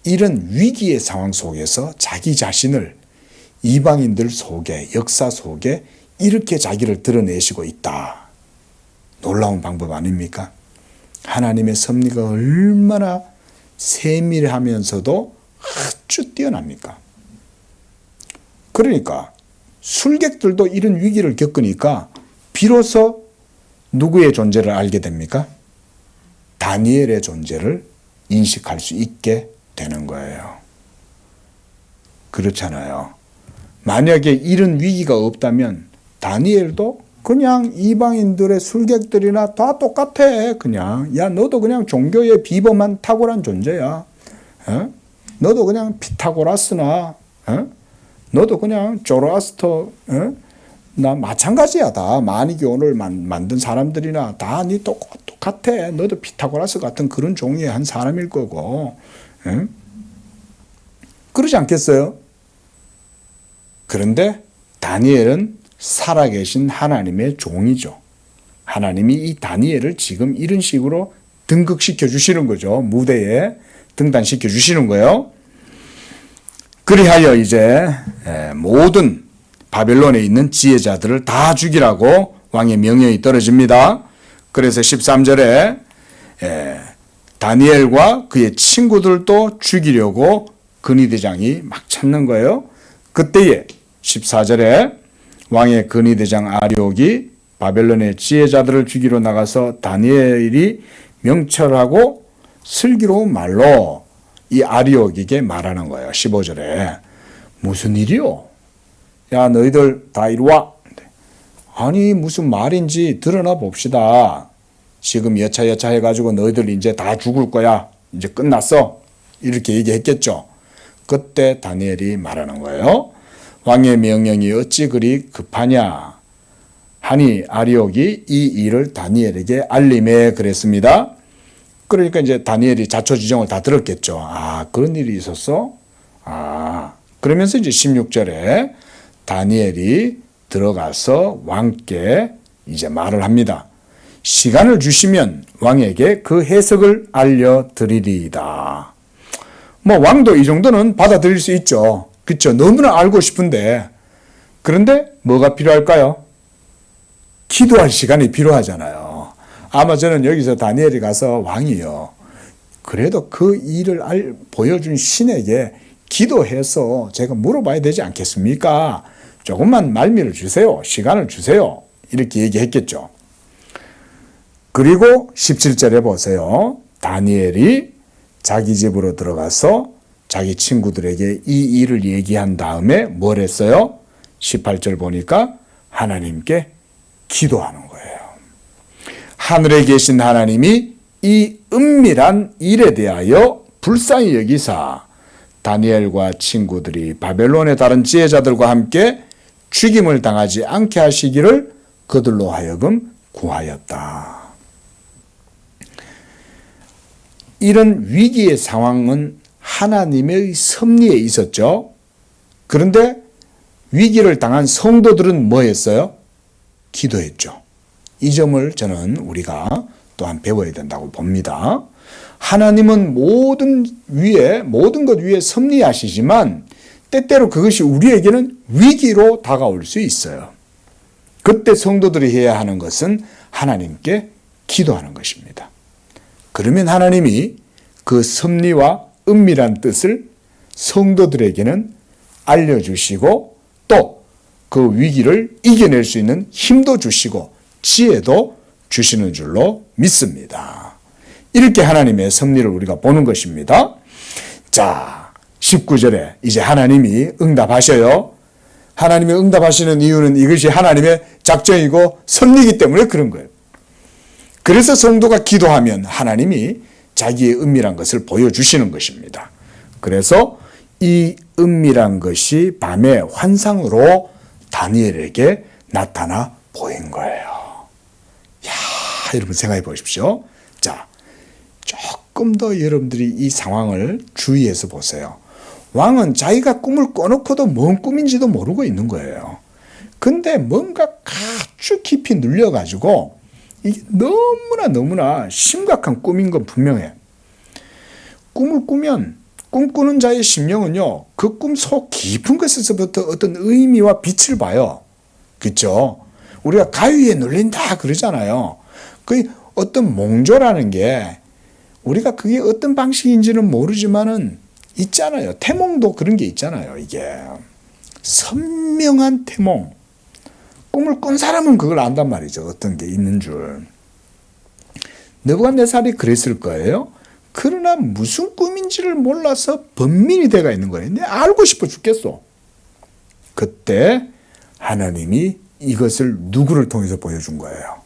A: 이런 위기의 상황 속에서 자기 자신을 이방인들 속에, 역사 속에 이렇게 자기를 드러내시고 있다. 놀라운 방법 아닙니까? 하나님의 섭리가 얼마나 세밀하면서도 아주 뛰어납니까? 그러니까 술객들도 이런 위기를 겪으니까 비로소 누구의 존재를 알게 됩니까? 다니엘의 존재를 인식할 수 있게 되는 거예요. 그렇잖아요. 만약에 이런 위기가 없다면 다니엘도 그냥 이방인들의 술객들이나 다 똑같아. 그냥 야 너도 그냥 종교의 비범한 탁월한 존재야. 어? 너도 그냥 피타고라스나 너도 그냥 조로아스터 나 마찬가지야. 다 마니교를 만든 사람들이나 다 니 똑같아. 너도 피타고라스 같은 그런 종류의 한 사람일 거고. 그러지 않겠어요? 그런데 다니엘은 살아계신 하나님의 종이죠. 하나님이 이 다니엘을 지금 이런 식으로 등극시켜 주시는 거죠. 무대에 등단시켜 주시는 거예요. 그리하여 이제 모든 바벨론에 있는 지혜자들을 다 죽이라고 왕의 명령이 떨어집니다. 그래서 13절에 다니엘과 그의 친구들도 죽이려고 근위대장이 막 찾는 거예요. 그때에 14절에 왕의 근위대장 아리옥이 바벨론의 지혜자들을 죽이러 나가서 다니엘이 명철하고 슬기로운 말로 이 아리옥에게 말하는 거예요. 15절에 무슨 일이요? 야 너희들 다 이리 와. 아니 무슨 말인지 드러나 봅시다. 지금 여차여차 해가지고 너희들 이제 다 죽을 거야. 이제 끝났어. 이렇게 얘기했겠죠. 그때 다니엘이 말하는 거예요. 왕의 명령이 어찌 그리 급하냐 하니 아리옥이 이 일을 다니엘에게 알림해 그랬습니다. 그러니까 이제 다니엘이 자초지종을 다 들었겠죠. 아 그런 일이 있었어? 아 그러면서 이제 16절에 다니엘이 들어가서 왕께 이제 말을 합니다. 시간을 주시면 왕에게 그 해석을 알려드리리이다. 뭐 왕도 이 정도는 받아들일 수 있죠. 그렇죠. 너무나 알고 싶은데 그런데 뭐가 필요할까요? 기도할 시간이 필요하잖아요. 아마 저는 여기서 다니엘이 가서 왕이요. 그래도 그 일을 보여준 신에게 기도해서 제가 물어봐야 되지 않겠습니까? 조금만 말미를 주세요. 시간을 주세요. 이렇게 얘기했겠죠. 그리고 17절에 보세요. 다니엘이 자기 집으로 들어가서 자기 친구들에게 이 일을 얘기한 다음에 뭘 했어요? 18절 보니까 하나님께 기도하는 거예요. 하늘에 계신 하나님이 이 은밀한 일에 대하여 불쌍히 여기사 다니엘과 친구들이 바벨론의 다른 지혜자들과 함께 죽임을 당하지 않게 하시기를 그들로 하여금 구하였다. 이런 위기의 상황은 하나님의 섭리에 있었죠. 그런데 위기를 당한 성도들은 뭐 했어요? 기도했죠. 이 점을 저는 우리가 또한 배워야 된다고 봅니다. 하나님은 모든 것 위에 섭리하시지만 때때로 그것이 우리에게는 위기로 다가올 수 있어요. 그때 성도들이 해야 하는 것은 하나님께 기도하는 것입니다. 그러면 하나님이 그 섭리와 은밀한 뜻을 성도들에게는 알려주시고 또 그 위기를 이겨낼 수 있는 힘도 주시고 지혜도 주시는 줄로 믿습니다. 이렇게 하나님의 섭리를 우리가 보는 것입니다. 자, 19절에 이제 하나님이 응답하셔요. 하나님이 응답하시는 이유는 이것이 하나님의 작정이고 섭리이기 때문에 그런 거예요. 그래서 성도가 기도하면 하나님이 자기의 은밀한 것을 보여주시는 것입니다. 그래서 이 은밀한 것이 밤의 환상으로 다니엘에게 나타나 보인 거예요. 야, 여러분 생각해 보십시오. 자, 조금 더 여러분들이 이 상황을 주의해서 보세요. 왕은 자기가 꿈을 꿔놓고도 뭔 꿈인지도 모르고 있는 거예요. 근데 뭔가 아주 깊이 눌려가지고 이게 너무나 심각한 꿈인 건 분명해. 꿈을 꾸면 꿈꾸는 자의 심령은요, 그 꿈 속 깊은 것에서부터 어떤 의미와 빛을 봐요. 그렇죠? 우리가 가위에 눌린다 그러잖아요. 그 어떤 몽조라는 게 우리가 그게 어떤 방식인지는 모르지만은 있잖아요. 태몽도 그런 게 있잖아요. 이게 선명한 태몽. 꿈을 꾼 사람은 그걸 안단 말이죠. 어떤 게 있는 줄. 느부갓네살이 그랬을 거예요. 그러나 무슨 꿈인지를 몰라서 번민이 돼가 있는 거예요. 내가 알고 싶어 죽겠어. 그때 하나님이 이것을 누구를 통해서 보여준 거예요?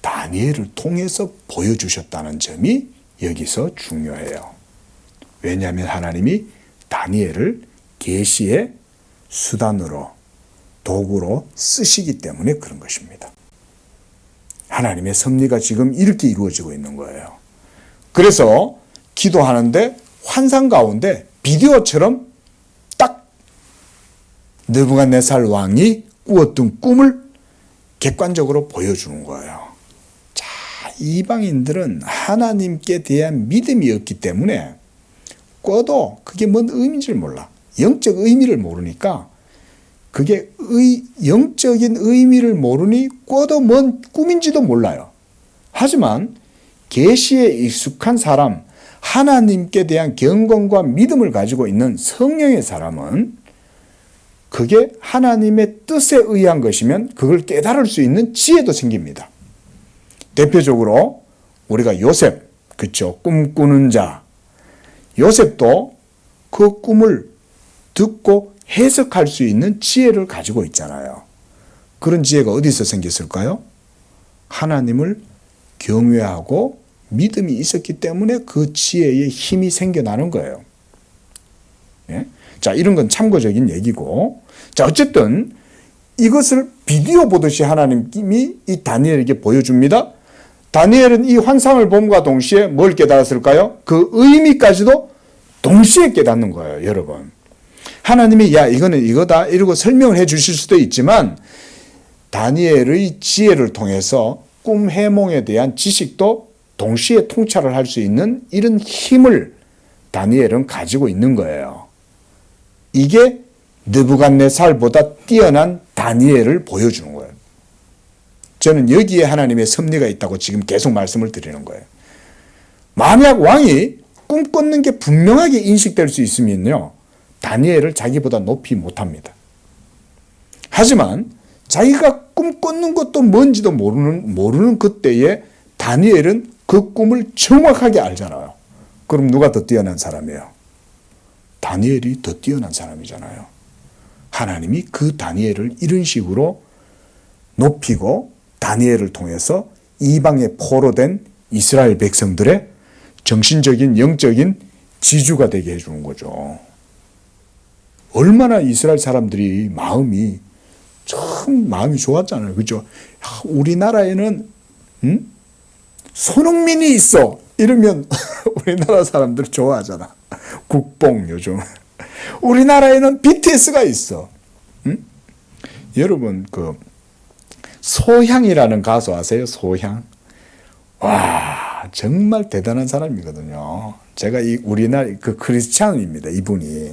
A: 다니엘을 통해서 보여주셨다는 점이 여기서 중요해요. 왜냐하면 하나님이 다니엘을 계시의 수단으로 도구로 쓰시기 때문에 그런 것입니다. 하나님의 섭리가 지금 이렇게 이루어지고 있는 거예요. 그래서 기도하는데 환상 가운데 비디오처럼 딱 느부갓네살 왕이 꾸었던 꿈을 객관적으로 보여주는 거예요. 자, 이방인들은 하나님께 대한 믿음이 없기 때문에 꿔도 그게 뭔 의미인지를 몰라. 영적 의미를 모르니까 그게 영적인 의미를 모르니 꿔도 뭔 꿈인지도 몰라요. 하지만 계시에 익숙한 사람, 하나님께 대한 경건과 믿음을 가지고 있는 성령의 사람은 그게 하나님의 뜻에 의한 것이면 그걸 깨달을 수 있는 지혜도 생깁니다. 대표적으로 우리가 요셉, 그렇죠? 꿈꾸는 자. 요셉도 그 꿈을 듣고 해석할 수 있는 지혜를 가지고 있잖아요. 그런 지혜가 어디서 생겼을까요? 하나님을 경외하고 믿음이 있었기 때문에 그 지혜의 힘이 생겨나는 거예요. 예? 자, 이런 건 참고적인 얘기고. 자, 어쨌든 이것을 비디오 보듯이 하나님이 이 다니엘에게 보여줍니다. 다니엘은 이 환상을 봄과 동시에 뭘 깨달았을까요? 그 의미까지도 동시에 깨닫는 거예요, 여러분. 하나님이 야, 이거는 이거다 이러고 설명을 해 주실 수도 있지만 다니엘의 지혜를 통해서 꿈 해몽에 대한 지식도 동시에 통찰을 할 수 있는 이런 힘을 다니엘은 가지고 있는 거예요. 이게 느부갓네살보다 뛰어난 다니엘을 보여주는 거예요. 저는 여기에 하나님의 섭리가 있다고 지금 계속 말씀을 드리는 거예요. 만약 왕이 꿈꾸는 게 분명하게 인식될 수 있으면요, 다니엘을 자기보다 높이 못합니다. 하지만 자기가 꿈꾸는 것도 뭔지도 모르는 그때에 다니엘은 그 꿈을 정확하게 알잖아요. 그럼 누가 더 뛰어난 사람이에요? 다니엘이 더 뛰어난 사람이잖아요. 하나님이 그 다니엘을 이런 식으로 높이고 다니엘을 통해서 이방에 포로된 이스라엘 백성들의 정신적인 영적인 지주가 되게 해주는 거죠. 얼마나 이스라엘 사람들이 마음이 좋았잖아요. 그죠? 우리나라에는 손흥민이 있어 이러면 우리나라 사람들 좋아하잖아. 국뽕 요즘. 우리나라에는 BTS가 있어. 여러분 그 소향이라는 가수 아세요? 소향. 와, 정말 대단한 사람이거든요. 제가 우리나라 그 크리스찬입니다. 이분이.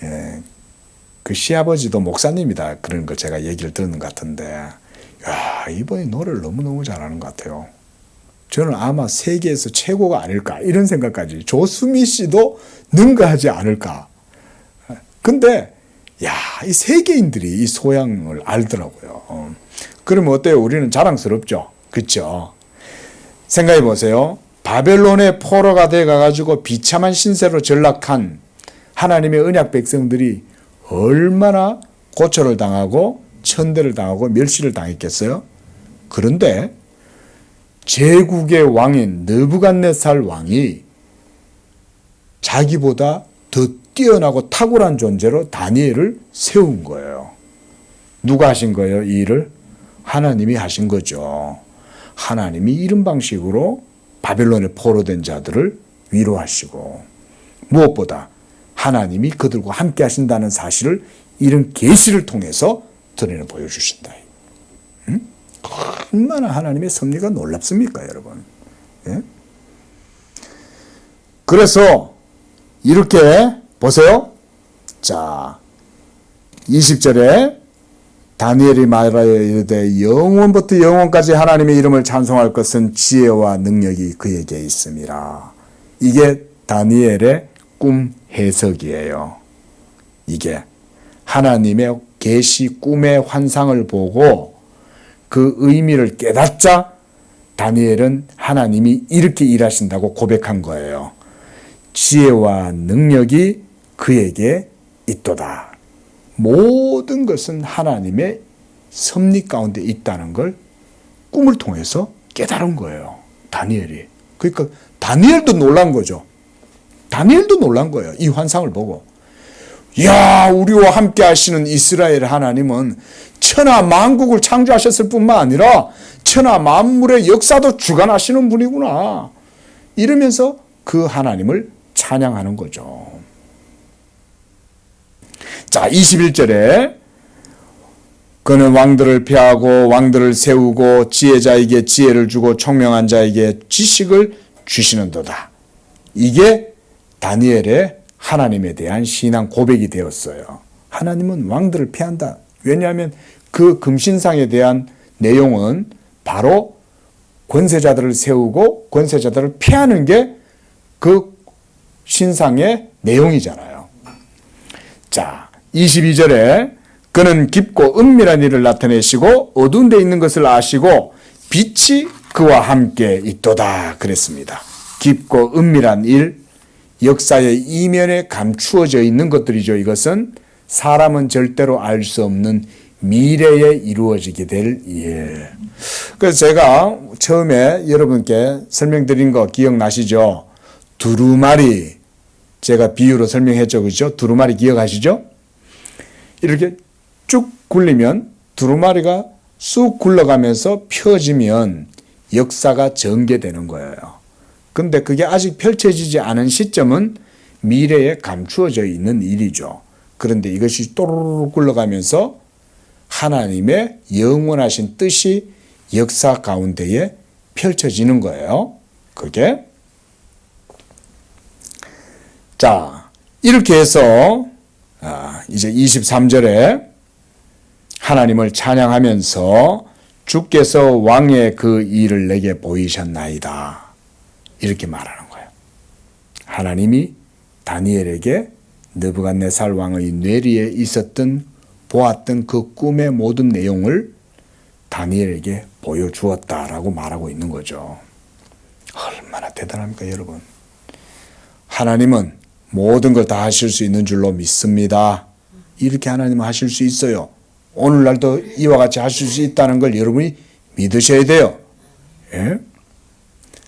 A: 예, 그 시아버지도 목사님이다. 그런 걸 제가 얘기를 듣는 것 같은데, 야, 이분이 노래를 너무너무 잘하는 것 같아요. 저는 아마 세계에서 최고가 아닐까 이런 생각까지. 조수미 씨도 능가하지 않을까. 근데 야, 이 세계인들이 이 소양을 알더라고요. 그러면 어때요? 우리는 자랑스럽죠. 그렇죠? 생각해 보세요. 바벨론의 포로가 돼 가지고 비참한 신세로 전락한 하나님의 언약 백성들이 얼마나 고초를 당하고 천대를 당하고 멸시를 당했겠어요? 그런데 제국의 왕인 느부갓네살 왕이 자기보다 더 뛰어나고 탁월한 존재로 다니엘을 세운 거예요. 누가 하신 거예요? 이 일을? 하나님이 하신 거죠. 하나님이 이런 방식으로 바벨론에 포로된 자들을 위로하시고, 무엇보다 하나님이 그들과 함께 하신다는 사실을 이런 계시를 통해서 드러내 보여주신다. 얼마나 하나님의 섭리가 놀랍습니까, 여러분? 예? 그래서 이렇게 보세요. 자, 20절에 다니엘이 말하여 이르되 영원부터 영원까지 하나님의 이름을 찬송할 것은 지혜와 능력이 그에게 있음이라. 이게 다니엘의 꿈 해석이에요. 이게 하나님의 계시 꿈의 환상을 보고 그 의미를 깨닫자 다니엘은 하나님이 이렇게 일하신다고 고백한 거예요. 지혜와 능력이 그에게 있도다. 모든 것은 하나님의 섭리 가운데 있다는 걸 꿈을 통해서 깨달은 거예요. 다니엘이. 그러니까 다니엘도 놀란 거죠. 다니엘도 놀란 거예요. 이 환상을 보고. 야, 우리와 함께 하시는 이스라엘 하나님은 천하 만국을 창조하셨을 뿐만 아니라 천하 만물의 역사도 주관하시는 분이구나. 이러면서 그 하나님을 찬양하는 거죠. 자, 21절에 그는 왕들을 폐하고 왕들을 세우고 지혜자에게 지혜를 주고 총명한 자에게 지식을 주시는도다. 이게 다니엘의 하나님에 대한 신앙 고백이 되었어요. 하나님은 왕들을 폐한다. 왜냐하면 그 금신상에 대한 내용은 바로 권세자들을 세우고 권세자들을 폐하는 게 그 신상의 내용이잖아요. 자, 22절에 그는 깊고 은밀한 일을 나타내시고 어두운 데 있는 것을 아시고 빛이 그와 함께 있도다 그랬습니다. 깊고 은밀한 일, 역사의 이면에 감추어져 있는 것들이죠. 이것은 사람은 절대로 알 수 없는 미래에 이루어지게 될 일. 그래서 제가 처음에 여러분께 설명드린 거 기억나시죠? 두루마리, 제가 비유로 설명했죠. 그죠? 두루마리 기억하시죠? 이렇게 쭉 굴리면 두루마리가 쑥 굴러가면서 펴지면 역사가 전개되는 거예요. 근데 그게 아직 펼쳐지지 않은 시점은 미래에 감추어져 있는 일이죠. 그런데 이것이 또르르 굴러가면서 하나님의 영원하신 뜻이 역사 가운데에 펼쳐지는 거예요. 그게. 자, 이렇게 해서 이제 23절에 하나님을 찬양하면서 주께서 왕의 그 일을 내게 보이셨나이다. 이렇게 말하는 거예요. 하나님이 다니엘에게 느부갓네살 왕의 뇌리에 있었던 보았던 그 꿈의 모든 내용을 다니엘에게 보여주었다라고 말하고 있는 거죠. 얼마나 대단합니까, 여러분? 하나님은 모든 걸 다 하실 수 있는 줄로 믿습니다. 이렇게 하나님은 하실 수 있어요. 오늘날도 이와 같이 하실 수 있다는 걸 여러분이 믿으셔야 돼요. 예?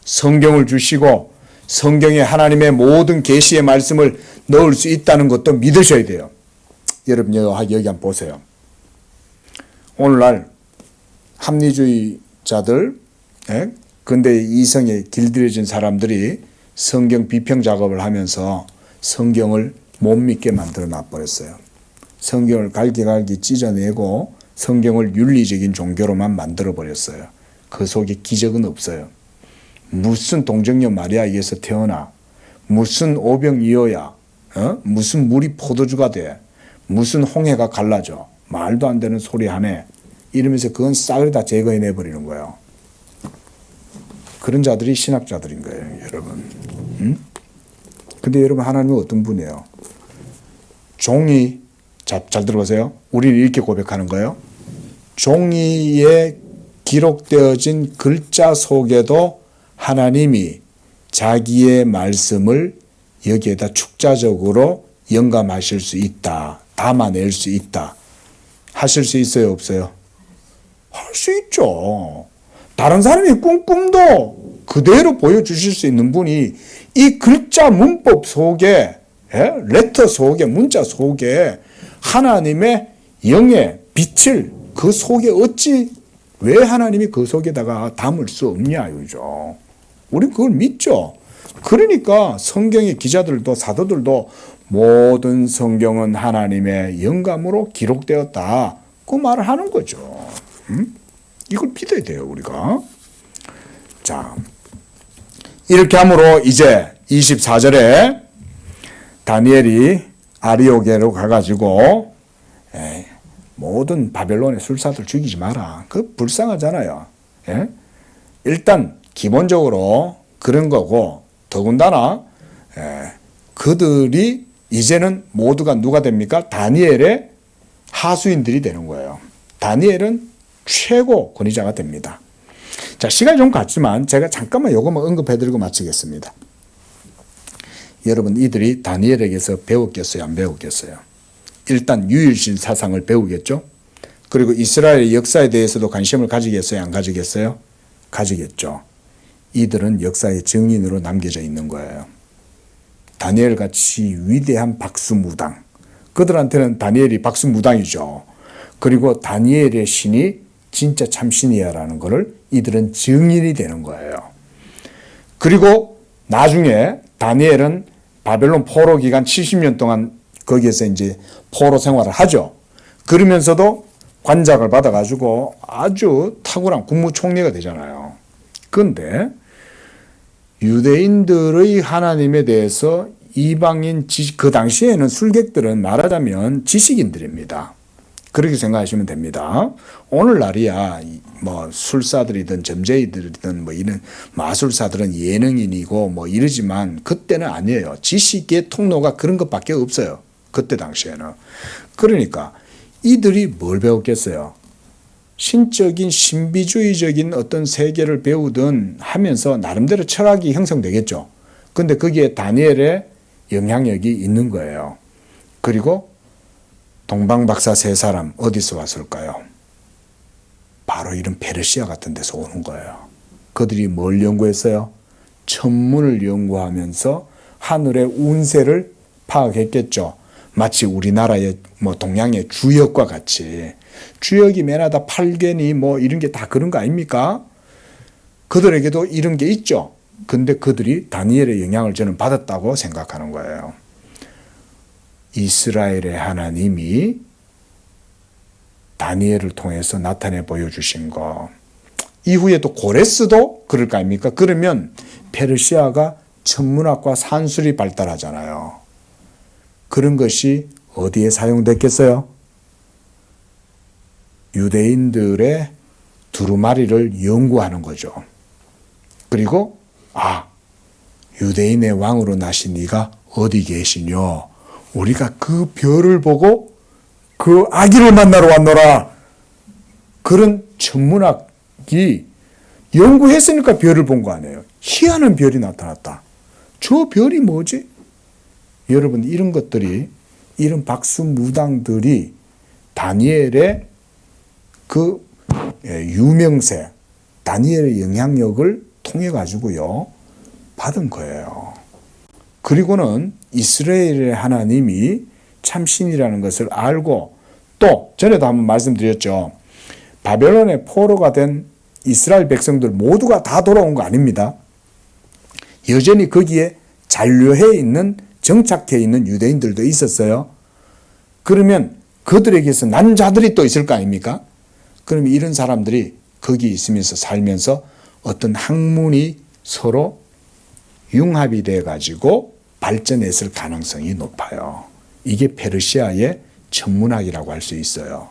A: 성경을 주시고 성경에 하나님의 모든 계시의 말씀을 넣을 수 있다는 것도 믿으셔야 돼요. 여러분 여기 한번 보세요. 오늘날 합리주의자들, 근대 이성에 길들여진 사람들이 성경 비평 작업을 하면서 성경을 못 믿게 만들어 놔버렸어요. 성경을 갈기갈기 찢어내고 성경을 윤리적인 종교로만 만들어 버렸어요. 그 속에 기적은 없어요. 무슨 동정녀 마리아에게서 태어나, 무슨 오병이어야, 무슨 물이 포도주가 돼, 무슨 홍해가 갈라져, 말도 안 되는 소리 하네, 이러면서 그건 싹을 다 제거해내 버리는 거예요. 그런 자들이 신학자들인 거예요, 여러분. 근데 여러분, 하나님은 어떤 분이에요? 종이, 잘 들어보세요. 우리는 이렇게 고백하는 거예요. 종이에 기록되어진 글자 속에도 하나님이 자기의 말씀을 여기에다 축자적으로 영감하실 수 있다. 담아낼 수 있다. 하실 수 있어요, 없어요? 할 수 있죠. 다른 사람이 꿈도 그대로 보여주실 수 있는 분이 이 글자 문법 속에, 레터 속에, 문자 속에 하나님의 영의 빛을 그 속에 어찌 왜 하나님이 그 속에다가 담을 수 없냐 이거죠. 우리 그걸 믿죠. 그러니까 성경의 기자들도 사도들도 모든 성경은 하나님의 영감으로 기록되었다. 그 말을 하는 거죠. 이걸 믿어야 돼요, 우리가. 자, 이렇게 함으로 이제 24절에 다니엘이 아리오게로 가가지고 모든 바벨론의 술사들 죽이지 마라. 그 불쌍하잖아요. 일단 기본적으로 그런 거고, 더군다나 그들이 이제는 모두가 누가 됩니까? 다니엘의 하수인들이 되는 거예요. 다니엘은 최고 권위자가 됩니다. 자, 시간이 좀 갔지만 제가 잠깐만 이것만 언급해드리고 마치겠습니다. 여러분, 이들이 다니엘에게서 배웠겠어요? 안 배웠겠어요? 일단 유일신 사상을 배우겠죠? 그리고 이스라엘의 역사에 대해서도 관심을 가지겠어요? 안 가지겠어요? 가지겠죠. 이들은 역사의 증인으로 남겨져 있는 거예요. 다니엘같이 위대한 박수무당. 그들한테는 다니엘이 박수무당이죠. 그리고 다니엘의 신이 진짜 참신이야라는 것을 이들은 증인이 되는 거예요. 그리고 나중에 다니엘은 바벨론 포로 기간 70년 동안 거기에서 이제 포로 생활을 하죠. 그러면서도 관작을 받아가지고 아주 탁월한 국무총리가 되잖아요. 그런데 유대인들의 하나님에 대해서 이방인 그 당시에는 술객들은 말하자면 지식인들입니다. 그렇게 생각하시면 됩니다. 오늘날이야 뭐 술사들이든 점쟁이들이든 뭐 이런 마술사들은 예능인이고 뭐 이러지만 그때는 아니에요. 지식의 통로가 그런 것밖에 없어요. 그때 당시에는. 그러니까 이들이 뭘 배웠겠어요? 신적인 신비주의적인 어떤 세계를 배우든 하면서 나름대로 철학이 형성되겠죠. 근데 거기에 다니엘의 영향력이 있는 거예요. 그리고 동방박사 세 사람 어디서 왔을까요? 바로 이런 페르시아 같은 데서 오는 거예요. 그들이 뭘 연구했어요? 천문을 연구하면서 하늘의 운세를 파악했겠죠. 마치 우리나라의 뭐 동양의 주역과 같이. 주역이 맨하다 팔견이 뭐 이런 게 다 그런 거 아닙니까? 그들에게도 이런 게 있죠. 근데 그들이 다니엘의 영향을 저는 받았다고 생각하는 거예요. 이스라엘의 하나님이 다니엘을 통해서 나타내 보여주신 거. 이후에 또 고레스도 그럴 거 아닙니까? 그러면 페르시아가 천문학과 산술이 발달하잖아요. 그런 것이 어디에 사용됐겠어요? 유대인들의 두루마리를 연구하는 거죠. 그리고 유대인의 왕으로 나신 네가 어디 계시뇨? 우리가 그 별을 보고 그 아기를 만나러 왔노라. 그런 천문학이 연구했으니까 별을 본 거 아니에요. 희한한 별이 나타났다. 저 별이 뭐지? 여러분, 이런 것들이, 이런 박수무당들이 다니엘의 그 유명세, 다니엘의 영향력을 통해 가지고요 받은 거예요. 그리고는 이스라엘의 하나님이 참신이라는 것을 알고, 또 전에도 한번 말씀드렸죠. 바벨론의 포로가 된 이스라엘 백성들 모두가 다 돌아온 거 아닙니다. 여전히 거기에 잔류해 있는, 정착해 있는 유대인들도 있었어요. 그러면 그들에게서 난 자들이 또 있을 거 아닙니까? 그러면 이런 사람들이 거기 있으면서 살면서 어떤 학문이 서로 융합이 돼 가지고 발전했을 가능성이 높아요. 이게 페르시아의 천문학이라고 할 수 있어요.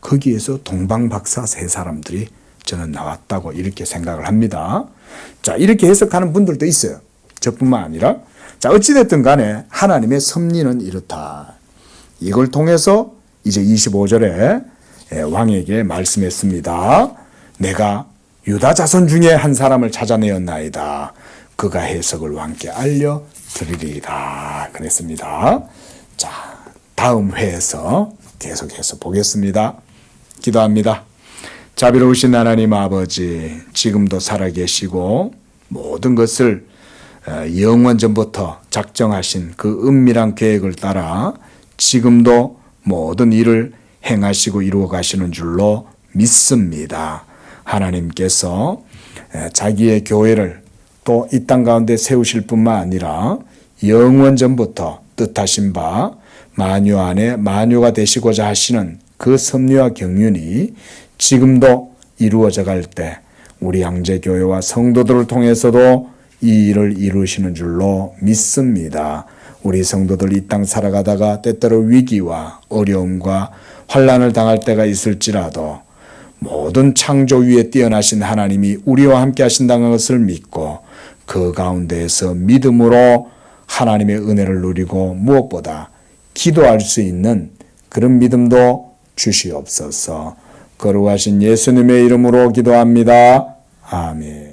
A: 거기에서 동방박사 세 사람들이 저는 나왔다고 이렇게 생각을 합니다. 자, 이렇게 해석하는 분들도 있어요. 저뿐만 아니라. 자, 어찌됐든 간에 하나님의 섭리는 이렇다. 이걸 통해서 이제 25절에 왕에게 말씀했습니다. 내가 유다 자손 중에 한 사람을 찾아내었나이다. 그가 해석을 왕께 알려드리리이다. 그랬습니다. 자, 다음 회에서 계속해서 보겠습니다. 기도합니다. 자비로우신 하나님 아버지, 지금도 살아계시고 모든 것을 영원 전부터 작정하신 그 은밀한 계획을 따라 지금도 모든 일을 행하시고 이루어 가시는 줄로 믿습니다. 하나님께서 자기의 교회를 또 이 땅 가운데 세우실 뿐만 아니라 영원 전부터 뜻하신 바 만유 안에 만유가 되시고자 하시는 그 섭리와 경륜이 지금도 이루어져 갈 때 우리 양재교회와 성도들을 통해서도 이 일을 이루시는 줄로 믿습니다. 우리 성도들 이 땅 살아가다가 때때로 위기와 어려움과 환난을 당할 때가 있을지라도 모든 창조 위에 뛰어나신 하나님이 우리와 함께 하신다는 것을 믿고 그 가운데에서 믿음으로 하나님의 은혜를 누리고 무엇보다 기도할 수 있는 그런 믿음도 주시옵소서. 거룩하신 예수님의 이름으로 기도합니다. 아멘.